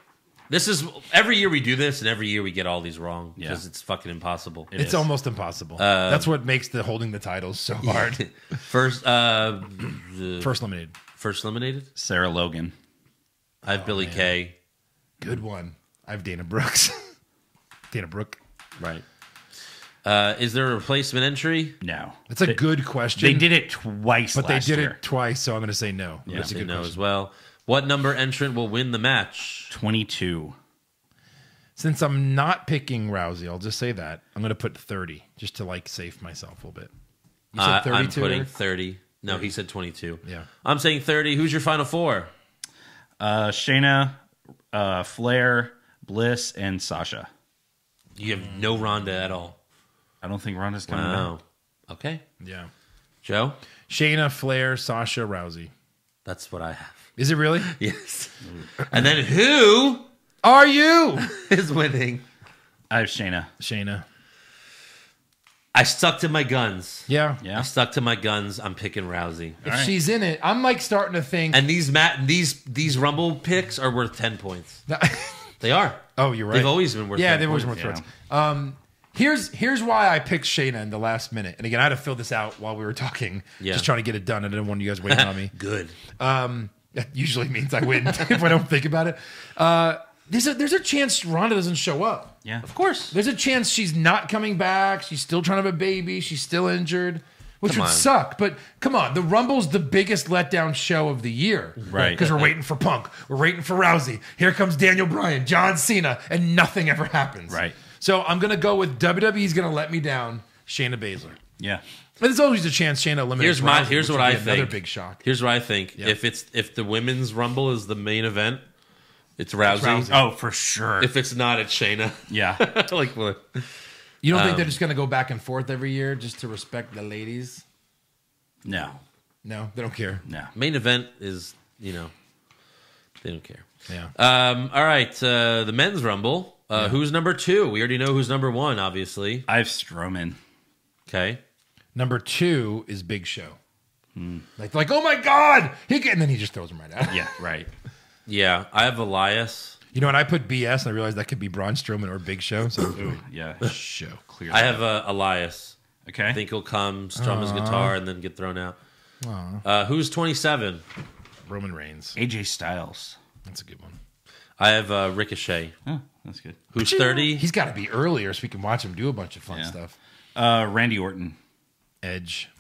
This is every year we do this, and every year we get all these wrong because Yeah. it's fucking impossible. It's almost impossible. That's what makes the holding the titles so hard. First, First eliminated. first eliminated. Sarah Logan. I have Billy Kay. Good one. I have Dana Brooks. Dana Brooke. Right. Is there a replacement entry? No. That's a good question. They did it twice but they last did year. it twice, so I'm going to say no. Yeah, That's a say good no question. as well. What number entrant will win the match? 22. Since I'm not picking Rousey, I'll just say that. I'm going to put 30 just to like save myself a little bit. You said 32? I'm putting 30. No, he said 22. Yeah. I'm saying 30. Who's your final four? Shayna, Flair, Bliss, and Sasha. You have no Ronda at all. I don't think Ronda's coming back. Wow. Okay. Yeah. Joe? Shayna, Flair, Sasha, Rousey. That's what I have. Is it really? Yes. And then who Are you? is winning? I have Shayna. Shayna. I stuck to my guns. Yeah. Yeah. I stuck to my guns. I'm picking Rousey. If right. she's in it, I'm like starting to think. And these Rumble picks are worth 10 points. They are. Oh, you're right. They've always been worth 10 they've always been worth points. points. Here's why I picked Shayna in the last minute. And again, I had to fill this out while we were talking. Yeah. Just trying to get it done. I didn't want you guys waiting on me. Good. That usually means I win if I don't think about it. There's a chance Ronda doesn't show up. Yeah. Of course. There's a chance she's not coming back. She's still trying to have a baby. She's still injured, which Come would on. suck. But come on, the Rumble's the biggest letdown show of the year. Right. Because we're waiting for Punk. We're waiting for Rousey. Here comes Daniel Bryan, John Cena, and nothing ever happens. Right. So I'm going to go with WWE's going to let me down, Shayna Baszler. Yeah. But there's always a chance Shayna eliminates Rousey, Here's which what would I be another think. big shock. Here's what I think. Yeah. If the women's Rumble is the main event, it's Rousey. Rousey. Oh, for sure. If it's not, it's Shayna. Yeah. Like what? You don't think they're just going to go back and forth every year just to respect the ladies? No. No, they don't care. No. Main event is, they don't care. Yeah. All right, the men's Rumble. Who's number 2? We already know who's number 1, obviously. I have Strowman. Okay. Number 2 is Big Show. Like, oh my God! And then he just throws him right out. Yeah, right. Yeah, I have Elias. You know, when I put BS, and I realized that could be Braun Strowman or Big Show. So, Ooh, yeah. Show. Clear. I have Elias. Okay. I think he'll come, strum his guitar, and then get thrown out. Who's 27? Roman Reigns. AJ Styles. That's a good one. I have Ricochet. Oh, that's good. Who's 30? He's got to be earlier so we can watch him do a bunch of fun Yeah. stuff. Randy Orton. Edge.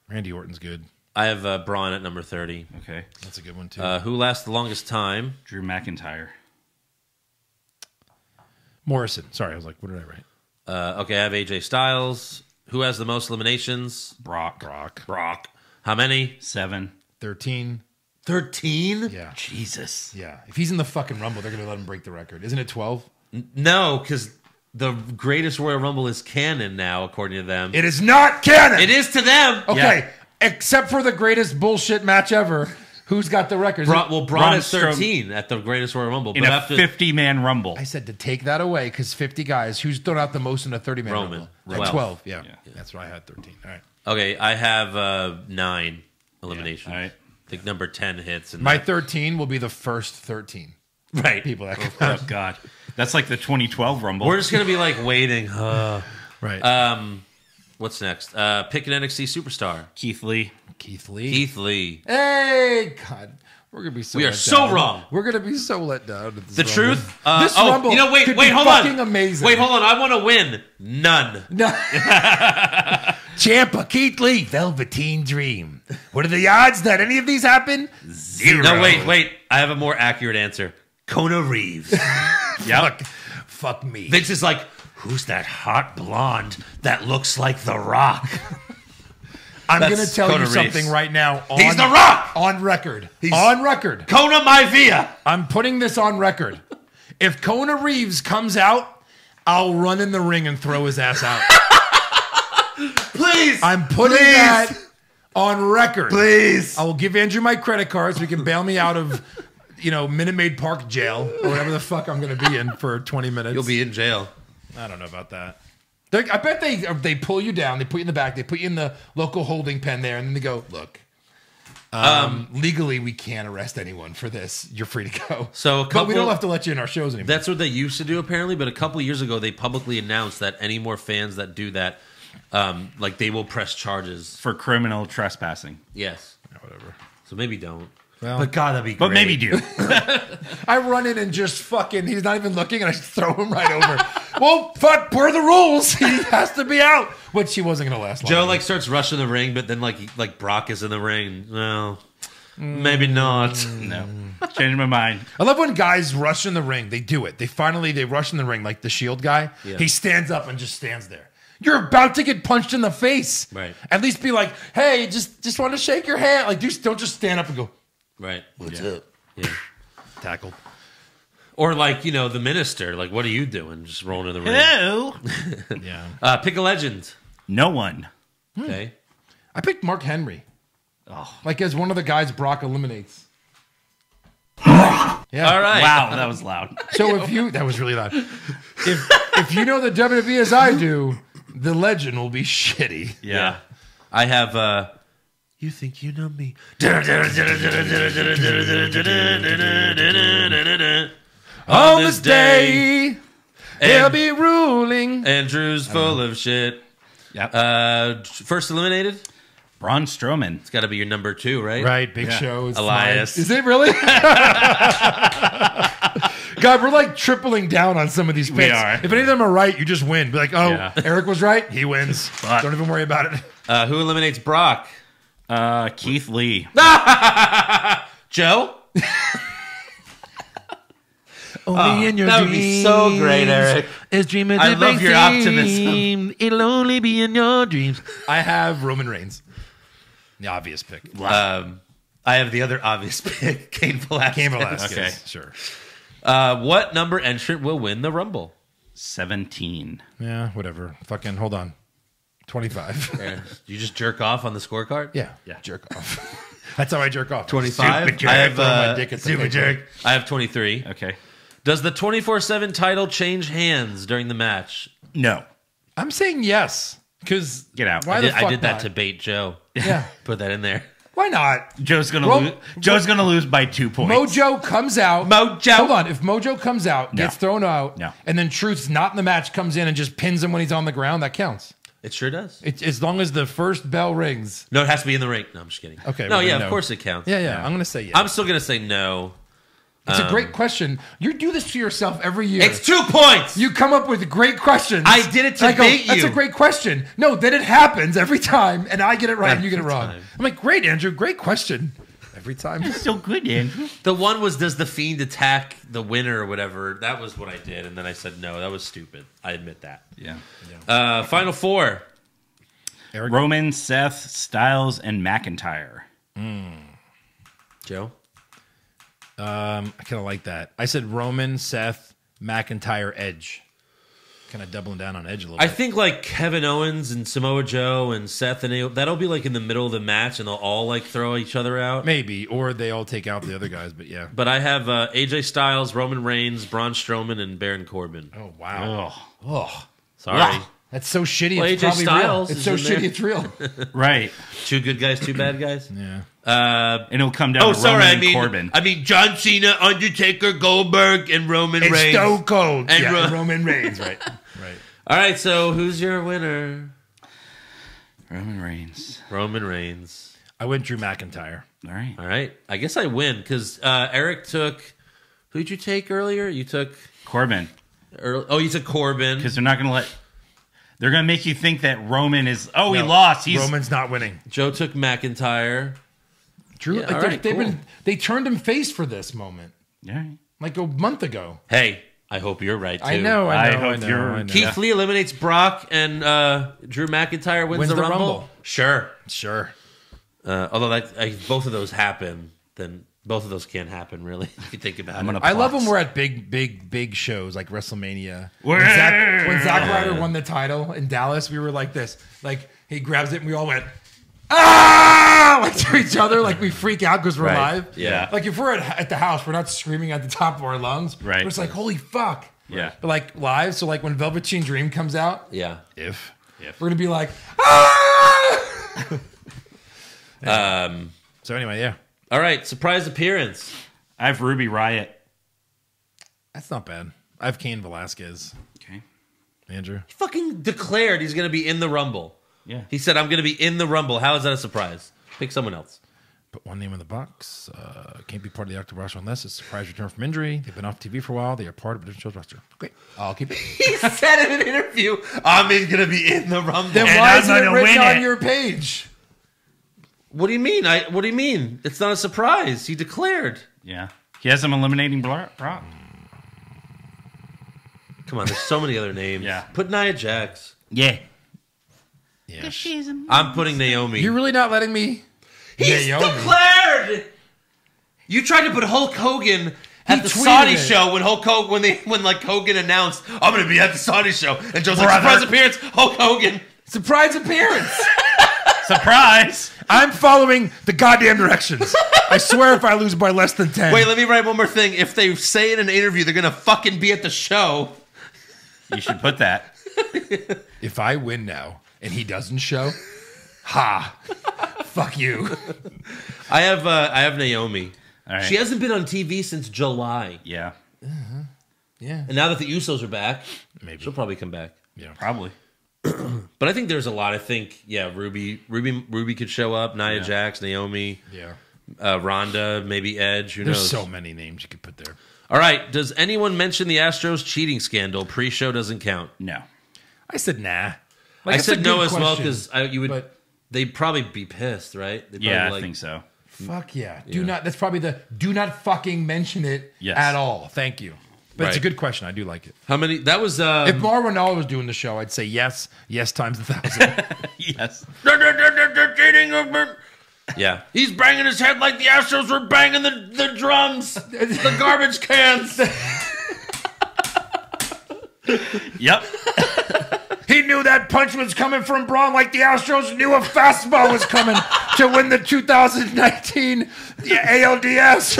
Randy Orton's good. I have Braun at number 30. Okay. That's a good one, too. Who lasts the longest time? Drew McIntyre. Morrison. Sorry, I was like, what did I write? Okay, I have AJ Styles. Who has the most eliminations? Brock. Brock. How many? 7. 13. 13? Yeah. Jesus. Yeah. If he's in the fucking Rumble, they're going to let him break the record. Isn't it 12? No, because the greatest Royal Rumble is canon now, according to them. It is not canon! It is to them. Okay, except for the greatest bullshit match ever. Who's got the record? Braun Braun is 13 at the greatest Royal Rumble. In but a after 50-man Rumble. I said to take that away because 50 guys. Who's thrown out the most in a 30-man Roman. Rumble? 12. 12. Yeah. Yeah. That's why I had 13. All right. Okay, I have 9 eliminations. all right. I think number 10 hits. And My 13 will be the first 13 right. people that come Oh, out. God. That's like the 2012 Rumble. We're just going to be like waiting. Right. What's next? Pick an NXT superstar. Keith Lee. Keith Lee. Keith Lee. Hey, God. We're going to be so We are let so down. wrong. We're going to be so let down. At this The Rumble. truth? This Rumble wait, could be hold fucking on. amazing. Wait, hold on. I want to win. None. No. Champa, Keith Lee, Velveteen Dream. What are the odds that any of these happen? 0. No, wait. I have a more accurate answer. Kona Reeves. Fuck me. Vince is like, who's that hot blonde that looks like The Rock? I'm going to That's tell Kona you something Reeves. right now. He's The Rock! On record. On record. Kona Maivia. I'm putting this on record. If Kona Reeves comes out, I'll run in the ring and throw his ass out. Please. I'm putting that on record. Please. I will give Andrew my credit card so he can bail me out of, Minute Maid Park jail or whatever the fuck I'm going to be in for 20 minutes. You'll be in jail. I don't know about that. I bet they pull you down, they put you in the back, they put you in the local holding pen there, and then they go, look, legally we can't arrest anyone for this. You're free to go. But we don't have to let you in our shows anymore. That's what they used to do, apparently. But a couple years ago, they publicly announced that any more fans that do that, they will press charges. For criminal trespassing. Yes. Whatever. So maybe don't. Well, But God, that'd be great. But maybe do. I run in and just fucking, he's not even looking, and I just throw him right over. Well, fuck, per the rules, he has to be out. Which he wasn't going to last long. Joe starts rushing the ring, but then like Brock is in the ring. No, Maybe not. No. Changed my mind. I love when guys rush in the ring. They do it. They rush in the ring, like the Shield guy. Yeah. He stands up and just stands there. You're about to get punched in the face. Right. At least be like, hey, just want to shake your hand. Like, don't just stand up and go, Right. what's up? Yeah. Tackled. Or like, the minister. Like, what are you doing? Just rolling in the ring. Hello. Yeah. Pick a legend. No one. Okay. I picked Mark Henry. Oh. Like as one of the guys Brock eliminates. Yeah. All right. Wow, that was loud. So that was really loud. If you know the WWE as I do, the legend will be shitty. Yeah. I have you think you know me. On this day, they'll be ruling. Andrew's full of shit. Yep. First eliminated? Braun Strowman. It's got to be your number 2, right? Right, Big Yeah. Show. It's Elias. fine. Is it really? God, we're like tripling down on some of these picks. We are. If any of them are right, you just win. Be like, oh, Yeah. Eric was right. He wins. But- Don't even worry about it. Who eliminates Brock? Keith Lee. Joe? Only in your that would be so great, Eric. Is dreaming I love your optimism. It'll only be in your dreams. I have Roman Reigns. The obvious pick. I have the other obvious pick, Cain Velasquez. Cain Velasquez. Okay. Sure. What number entrant will win the Rumble? 17. Yeah, whatever. Fucking hold on. 25. You just jerk off on the scorecard? Yeah. Jerk off. That's how I jerk off. 25? Super jerk. I have, Throw my dick at the super paper. jerk. I have 23. Okay. Does the 24/7 title change hands during the match? No. I'm saying yes. Because Get out. Why I the did, fuck I did that not? to bait Joe. Yeah. Put that in there. Why not? Joe's gonna Ro- lose. Joe's gonna lose by 2 points. Mojo comes out. Mojo. Hold on. If Mojo comes out, No. gets thrown out, No. and then Truth's not in the match, comes in and just pins him when he's on the ground, that counts. It sure does. As long as the first bell rings. No, it has to be in the ring. No, I'm just kidding. Okay, No, well, yeah, then of no. course it counts. Yeah. I'm going to say yes. I'm still going to say no. It's a great question. You do this to yourself every year. It's 2 points. You come up with great questions. I did it to I go, bait That's you." a great question. No, then it happens every time, and I get it right and you get it Every wrong. time. I'm like, great, Andrew. Great question. Every time. So good, Andrew. The one was, does the Fiend attack the winner or whatever? That was what I did. And then I said, no, that was stupid. I admit that. Yeah. Final 4. Roman, Seth, Styles, and McIntyre. Joe? I kind of like that. I said Roman, Seth, McIntyre, Edge. Kind of doubling down on Edge a little I bit. think like Kevin Owens and Samoa Joe and Seth and that'll be like in the middle of the match and they'll all like throw each other out. Maybe, or they all take out the other guys, but yeah. But I have AJ Styles, Roman Reigns, Braun Strowman, and Baron Corbin. Oh, wow. Oh, Sorry. That's so shitty. Well, It's AJ probably Styles real. It's is so in there. shitty. It's real. right. 2 good guys, 2 bad guys. Yeah. And it'll come down to Roman and Corbin. I mean John Cena, Undertaker, Goldberg, and Roman It's Reigns. Stone Cold. And Yeah, Ro- Roman Reigns, right. All right, so who's your winner? Roman Reigns. Roman Reigns. I went Drew McIntyre. All right. All right, I guess I win because Eric took. Who did you take earlier? You took. Corbin. You took Corbin. Because they're not going to let... They're going to make you think that Roman is... Oh, he No, lost. He's Roman's not winning. Joe took McIntyre. Drew, Yeah, like all they're- right, they've cool. been they turned him face for this moment All right. like a month ago. Hey, I hope you're right too. I know. I I hope know. you're- I know. Keith Lee eliminates Brock and Drew McIntyre wins the Rumble. Sure. Sure. Although both of those happen, then both of those can't happen really. If you think about I'm it. gonna I love pause. when we're at big shows like WrestleMania. Where- When Zack Ryder won the title in Dallas, we were like this. Like he grabs it and we all went, ah, like to each other, like we freak out because we're Right. live. Yeah. Like if we're at the house, we're not screaming at the top of our lungs. Right. We're just like, holy fuck. Yeah. But like live, so like when Velveteen Dream comes out, Yeah. we're gonna be like, ah. So anyway, yeah, All right. Surprise appearance. I have Ruby Riott. that's not bad. I have Cain Velasquez. Okay. Andrew. He fucking declared he's going to be in the Rumble. Yeah. He said, I'm going to be in the Rumble. How is that a surprise? Pick someone else. Put one name in the box. Can't be part of the active roster unless it's a surprise return from injury. They've been off TV for a while. They are part of a different show's roster. Great. I'll keep it. He said in an interview, I'm going to be in the Rumble. Then And why I'm isn't it gonna written win on it. your page? What do you mean? What do you mean? It's not a surprise. He declared. Yeah. He has him eliminating Brock. Come on, there's so many other names. Yeah. Put Nia Jax. Yeah. Yeah. I'm putting Naomi. You're really not letting me. He's Naomi. declared. You tried to put Hulk Hogan at the tweeted Saudi it. show when Hogan announced, "I'm going to be at the Saudi show," and Joe's like, Brother. "Surprise appearance, Hulk Hogan." Surprise appearance. Surprise! I'm following the goddamn directions. I swear if I lose by less than 10. Wait, let me write one more thing. If they say in an interview they're going to fucking be at the show, You should put that. If I win now and he doesn't show, ha. Fuck you. I have Naomi. All right. She hasn't been on TV since July, Yeah. Yeah. and now that the Usos are back, Maybe. she'll probably come back. Probably. But I think there's a lot. I think Ruby could show up. Nia Jax, Naomi, Yeah. Ronda, maybe Edge. Who There's knows? so many names you could put there. All right. Does anyone mention the Astros cheating scandal? Pre-show doesn't count. No. I said nah. I that's a said no good as well question, because you would. but- They'd probably be pissed, right? They'd Yeah, probably I think so. Fuck yeah. Do not. That's probably the do not fucking mention it Yes. at all. Thank you. But it's a Right. good question. I do like it. How many? That was. If Mauro Ronaldo was doing the show, I'd say yes. Yes times 1,000. Yes. Yeah, he's banging his head like the Astros were banging the drums, the garbage cans. Yep. He knew that punch was coming from Braun like the Astros knew a fastball was coming to win the 2019 ALDS.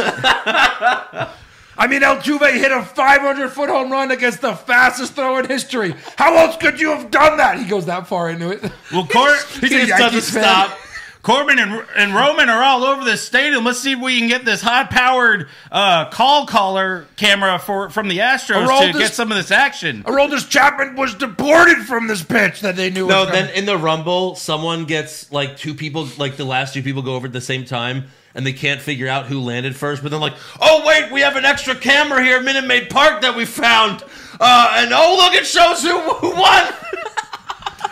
I mean, Altuve hit a 500-foot home run against the fastest throw in history. How else could you have done that? He goes that far into it. Well, He's a He just Yankees doesn't fan. stop. Corbin and Roman are all over this stadium. Let's see if we can get this high-powered call caller camera from the Astros Aroldis- to get some of this action. Aroldis Chapman was deported from this pitch that they knew No, was coming. then in the Rumble, someone gets like two people, like the last two people go over at the same time, and they can't figure out who landed first. But then like, oh wait, we have an extra camera here, at Minute Maid Park that we found, and oh look, it shows who won.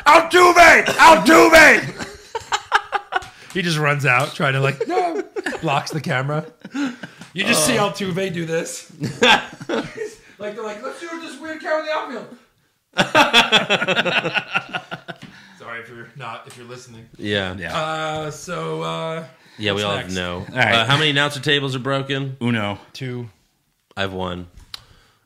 Altuve! He just runs out trying to no, blocks the camera. You just see Altuve do this. Like they're like, let's do this weird camera in the outfield. Sorry if you're listening. Yeah, Yeah, we all next? know. right. How many announcer tables are broken? Uno. 2. I have one.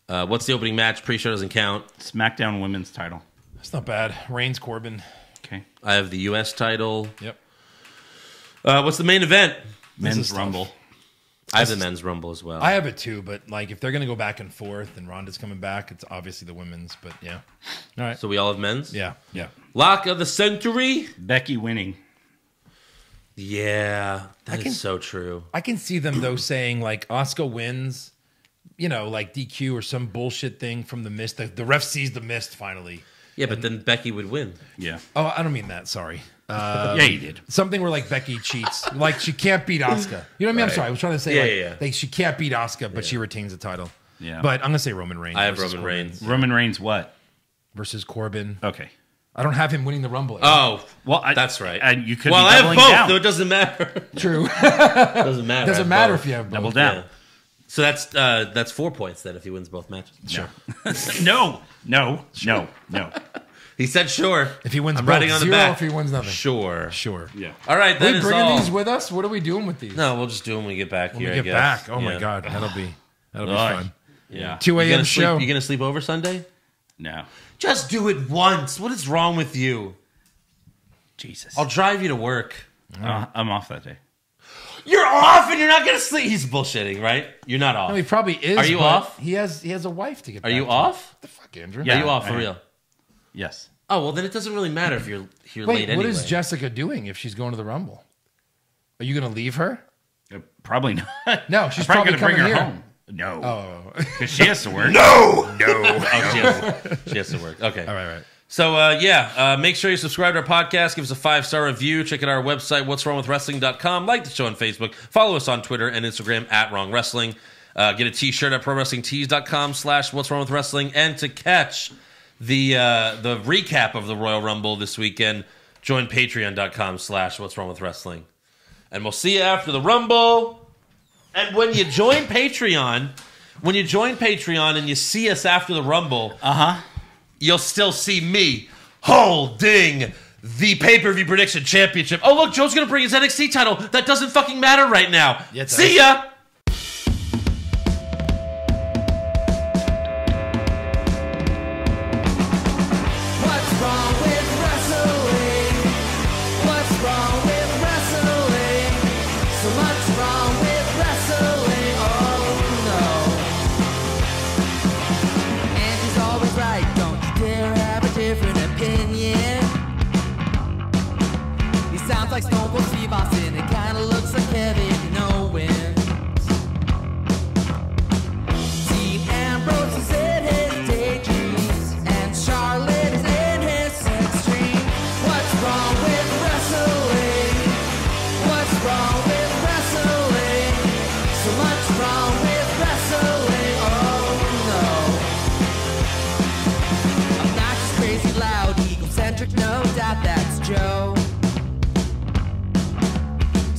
What's the opening match? Pre-show doesn't count. SmackDown Women's title. That's not bad. Reigns Corbin. Okay. I have the U.S. title. Yep. What's the main event? Men's is tough. Rumble. I have the men's rumble as well. I have it too, but if they're gonna go back and forth and Ronda's coming back, it's obviously the women's. But yeah. All right. So we all have men's? Yeah. Lock of the century? Becky winning. Yeah, that can- is so true. I can see them though saying Asuka wins, like DQ or some bullshit thing from the mist. The ref sees the mist finally. Yeah, but then Becky would win. Yeah. Oh, I don't mean that. Sorry. Yeah, you did. Something where Becky cheats, she can't beat Asuka. You know what I mean? I'm sorry. I was trying to say Yeah. she can't beat Asuka, but she retains the title. Yeah. But I'm gonna say Roman Reigns. I have versus Roman Corbin. Reigns. Roman Reigns what? versus Corbin. Okay. I don't have him winning the Rumble. Oh, Well, that's right. And you could well, be I have doubling both, down. though it doesn't matter. True. Doesn't matter. Doesn't matter if you have both. Double down. Yeah. So that's 4 points then if he wins both matches. Sure. No. He said sure. If he wins I'm both, writing on the 0 back. if he wins nothing. Sure. Sure. Yeah. All right, Are then we is bringing all. these with us? What are we doing with these? No, we'll just do them when we get back When here. we I get guess. back. Oh my Yeah. god, that'll be Ugh. fun. Yeah. 2 a.m. show. You gonna sleep over Sunday? No. Just do it once. What is wrong with you? Jesus. I'll drive you to work. I'm off that day. You're off and you're not gonna sleep. He's bullshitting, right? You're not off. No, he probably is. Are you but off? He has a wife to get. Are back you to. off? What the fuck, Andrew? Yeah. Are you off I for am. real? Yes. Oh well, then it doesn't really matter if you're late Wait, anyway. what is Jessica doing if she's going to the Rumble? Are you going to leave her? Probably not. No, she's I'm probably probably gonna bring her coming here. home. No. Oh, Because she has to work. Oh, she has to work. Okay. all right. So, make sure you subscribe to our podcast. Give us a 5-star review. Check out our website, what'swrongwithwrestling.com. Like the show on Facebook. Follow us on Twitter and Instagram at Wrong Wrestling. Get a t-shirt at prowrestlingtees.com/what'swrongwithwrestling. And to catch the recap of the Royal Rumble this weekend, join patreon.com/what'swrongwithwrestling. And we'll see you after the Rumble. And when you join Patreon, and you see us after the Rumble, you'll still see me holding the pay-per-view prediction championship. Oh, look, Joe's going to bring his NXT title. That doesn't fucking matter right now. Yeah, see ya! Like Stone Cold Steve Austin, it kinda looks like Kevin Owens. Dean Ambrose is in his daydreams, and Charlotte is in his sex dream. What's wrong with wrestling? What's wrong with wrestling? So much wrong with wrestling, oh no. Obnoxious, crazy, loud, egocentric, no doubt that's Joe.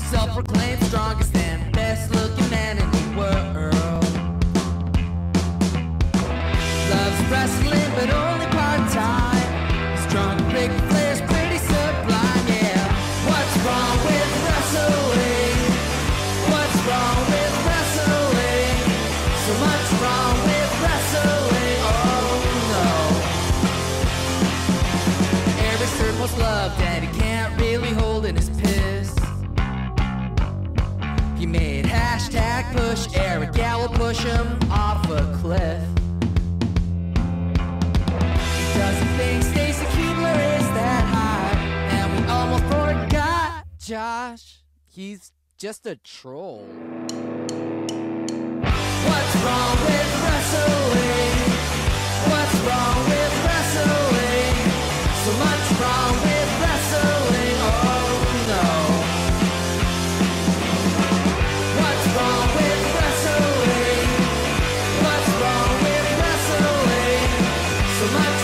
Self-proclaimed strongest and best-looking man in the world. Loves wrestling, but only part-time. Strong, big Flair's pretty sublime, yeah. What's wrong with wrestling? What's wrong with wrestling? So much wrong with wrestling, oh no. Every certain most loved, and he can't really hold in his piss. He made hashtag push Eric, yeah, we'll push him off a cliff. He doesn't think Stacy Keibler is that high, and we almost forgot Josh. He's just a troll. What's wrong with wrestling? What's wrong with wrestling? So much wrong with wrestling, oh no. What's wrong with wrestling? What's wrong with wrestling? So much